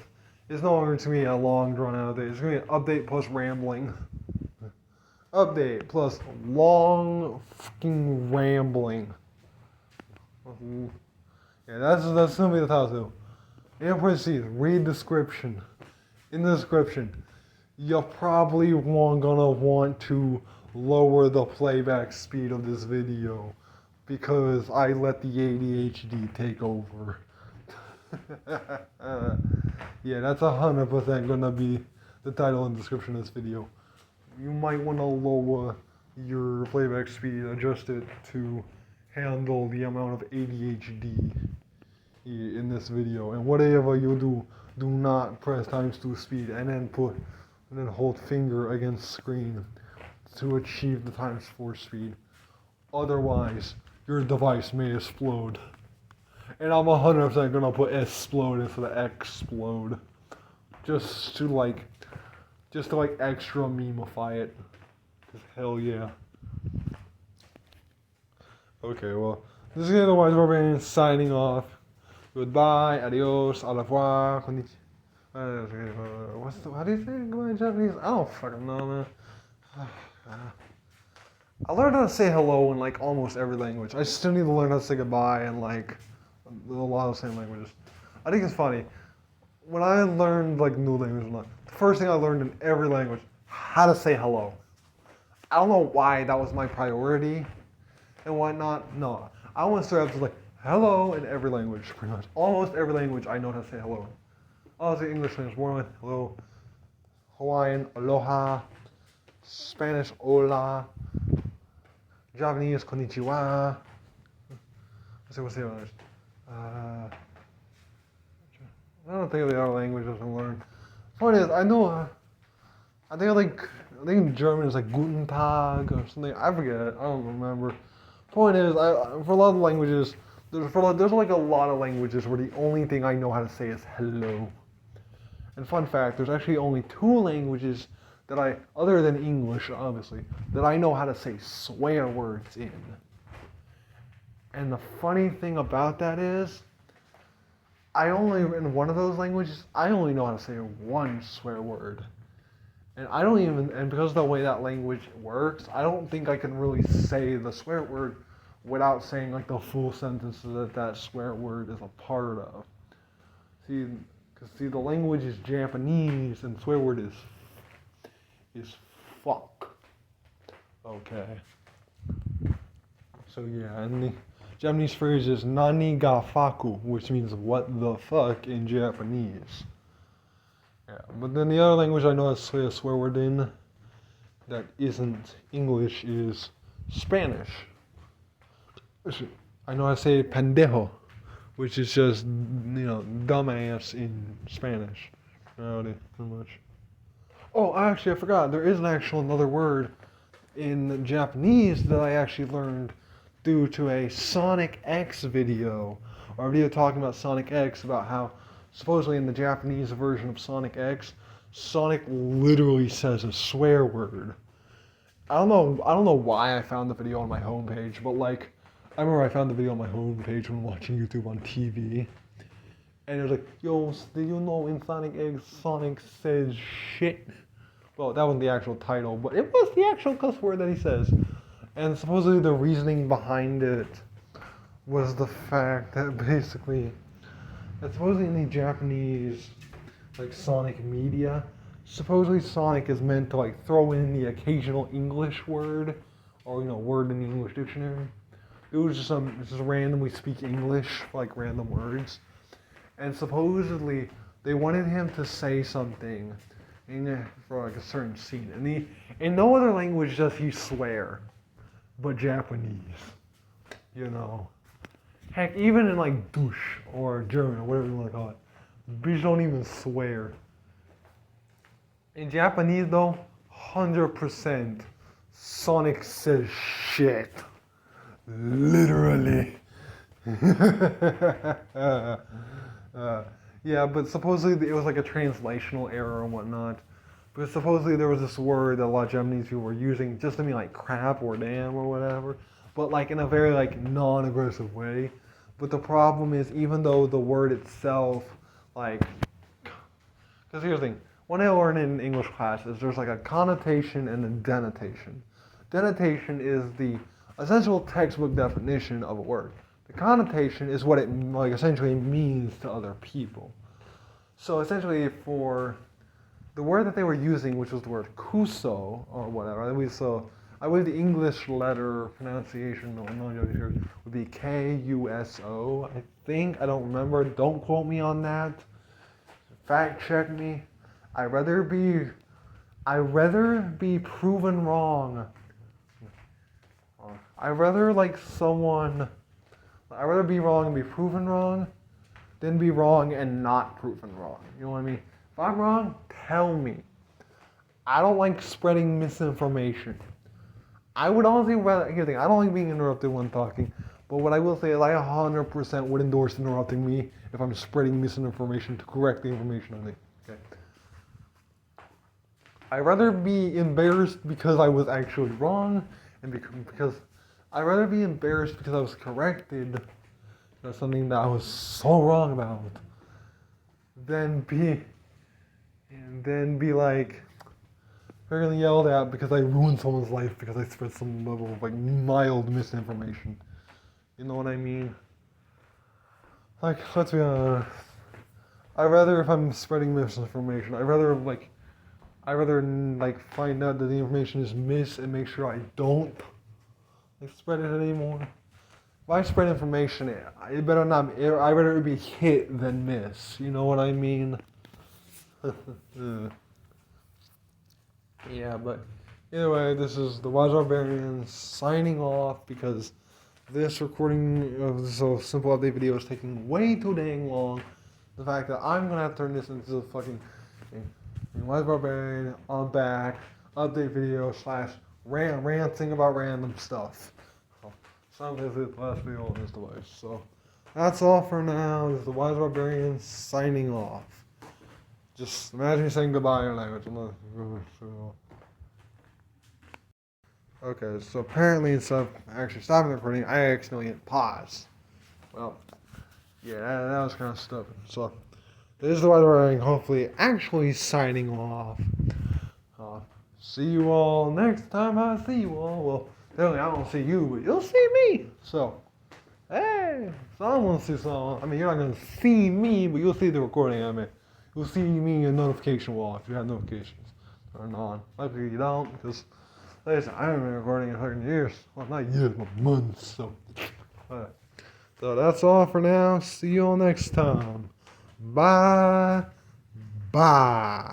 It's no longer to me a long drawn out update. It's gonna be an update plus rambling. Update plus long fucking rambling. Yeah, that's gonna be the title. In parentheses, read description. In the description, you're probably gonna want to lower the playback speed of this video because I let the ADHD take over. Yeah, that's 100% gonna be the title and description of this video. You might want to lower your playback speed, adjust it to handle the amount of ADHD in this video. And whatever you do not press ×2 speed and then hold finger against screen to achieve the ×4 speed. Otherwise, your device may explode. And I'm 100% gonna put explode instead of explode. Just to extra memeify it. 'Cause hell yeah. Okay, well, this is the Wise Barbarian signing off. Goodbye, adios, au revoir, konnichiwa. How do you say goodbye in Japanese? I don't fucking know, man. I learned how to say hello in like almost every language. I still need to learn how to say goodbye in like a lot of the same languages. I think it's funny. When I learned like new languages, the first thing I learned in every language, how to say hello. I don't know why that was my priority and whatnot. No, I want to start out to like hello in every language, pretty much. Almost every language I know how to say hello. Obviously English language, Mormon, hello. Hawaiian, aloha. Spanish, hola. Japanese, konnichiwa. What's the others? I don't think of the other languages I learned. Point is, I think in German it's like Guten Tag or something. I forget. I don't remember. Point is, for a lot of languages, there's like a lot of languages where the only thing I know how to say is hello. And fun fact, there's actually only 2 languages that other than English, obviously, that I know how to say swear words in. And the funny thing about that is, in one of those languages, I only know how to say one swear word. And I don't even, and because of the way that language works, I don't think I can really say the swear word without saying like the full sentences that that swear word is a part of. See, because the language is Japanese and swear word is fuck. Okay. So yeah, and the Japanese phrase is nani ga faku, which means what the fuck in Japanese. Yeah, but then the other language I know I say a swear word in that isn't English is Spanish. I know I say pendejo, which is just, dumbass in Spanish. Pretty much. Oh, actually, I forgot. There is another word in Japanese that I actually learned due to a Sonic X video, or a video talking about Sonic X, about how supposedly in the Japanese version of Sonic X, Sonic literally says a swear word. I don't know why I found the video on my homepage, but like, I remember I found the video on my homepage when watching YouTube on TV, and it was like, yo, did you know in Sonic X, Sonic says shit? Well, that wasn't the actual title, but it was the actual cuss word that he says. And supposedly the reasoning behind it was the fact that basically, that supposedly in the Japanese, like, Sonic media, supposedly Sonic is meant to, like, throw in the occasional English word, or, word in the English dictionary. It was just randomly speak English, like, random words. And supposedly, they wanted him to say something for, like, a certain scene. And in no other language does he swear, but Japanese, Heck, even in, like, douche, or German, or whatever you want to call it, bitch don't even swear. In Japanese, though, 100% Sonic says shit. Literally. Yeah, but supposedly it was like a translational error and whatnot. Because supposedly there was this word that a lot of Japanese people were using just to mean like crap or damn or whatever, but like in a very like non-aggressive way. But the problem is, even though the word itself, like, because here's the thing, what I learned in English class is there's like a connotation and a denotation. Denotation is the essential textbook definition of a word. The connotation is what it like essentially means to other people. So essentially, for the word that they were using, which was the word kuso or whatever, I believe the English letter pronunciation would be Kuso. I think, I don't remember. Don't quote me on that. Fact check me. I'd rather be proven wrong. I'd rather be wrong and be proven wrong than be wrong and not proven wrong. You know what I mean? If I'm wrong, tell me. I don't like spreading misinformation. I would honestly rather, here's the thing, I don't like being interrupted when talking, but what I will say is I 100% would endorse interrupting me if I'm spreading misinformation to correct the information I need. Okay. I'd rather be embarrassed because I was actually wrong, and because I'd rather be embarrassed because I was corrected, that's something that I was so wrong about, than be like fairly yelled at because I ruined someone's life because I spread some level of like mild misinformation. You know what I mean? Like, let's be honest. I'd rather, if I'm spreading misinformation, I'd rather find out that the information is mis and make sure I don't like spread it anymore. If I spread information, it better not. I'd rather it be hit than miss. You know what I mean? Yeah, but either way, this is the Wise Barbarian signing off because this recording of this simple update video is taking way too dang long. The fact that I'm gonna have to turn this into a fucking Wise Barbarian on back update video / ranting about random stuff. So this is the last video on this device. So that's all for now. This is the Wise Barbarian signing off. Just imagine saying goodbye in language. Okay, so apparently instead of actually stopping the recording, I accidentally hit pause. Well, yeah, that was kind of stupid. So this is the Wise Barbarian hopefully actually signing off. See you all next time I see you all. Well, definitely I don't see you, but you'll see me. So, hey, someone will see someone. I mean, you're not going to see me, but you'll see the recording. I mean, you'll see me in a notification wall if you have notifications turned on. Luckily you don't, because like I said, I haven't been recording in 100 years. Well, not years, but months. So, alright. So that's all for now. See you all next time. Bye. Bye.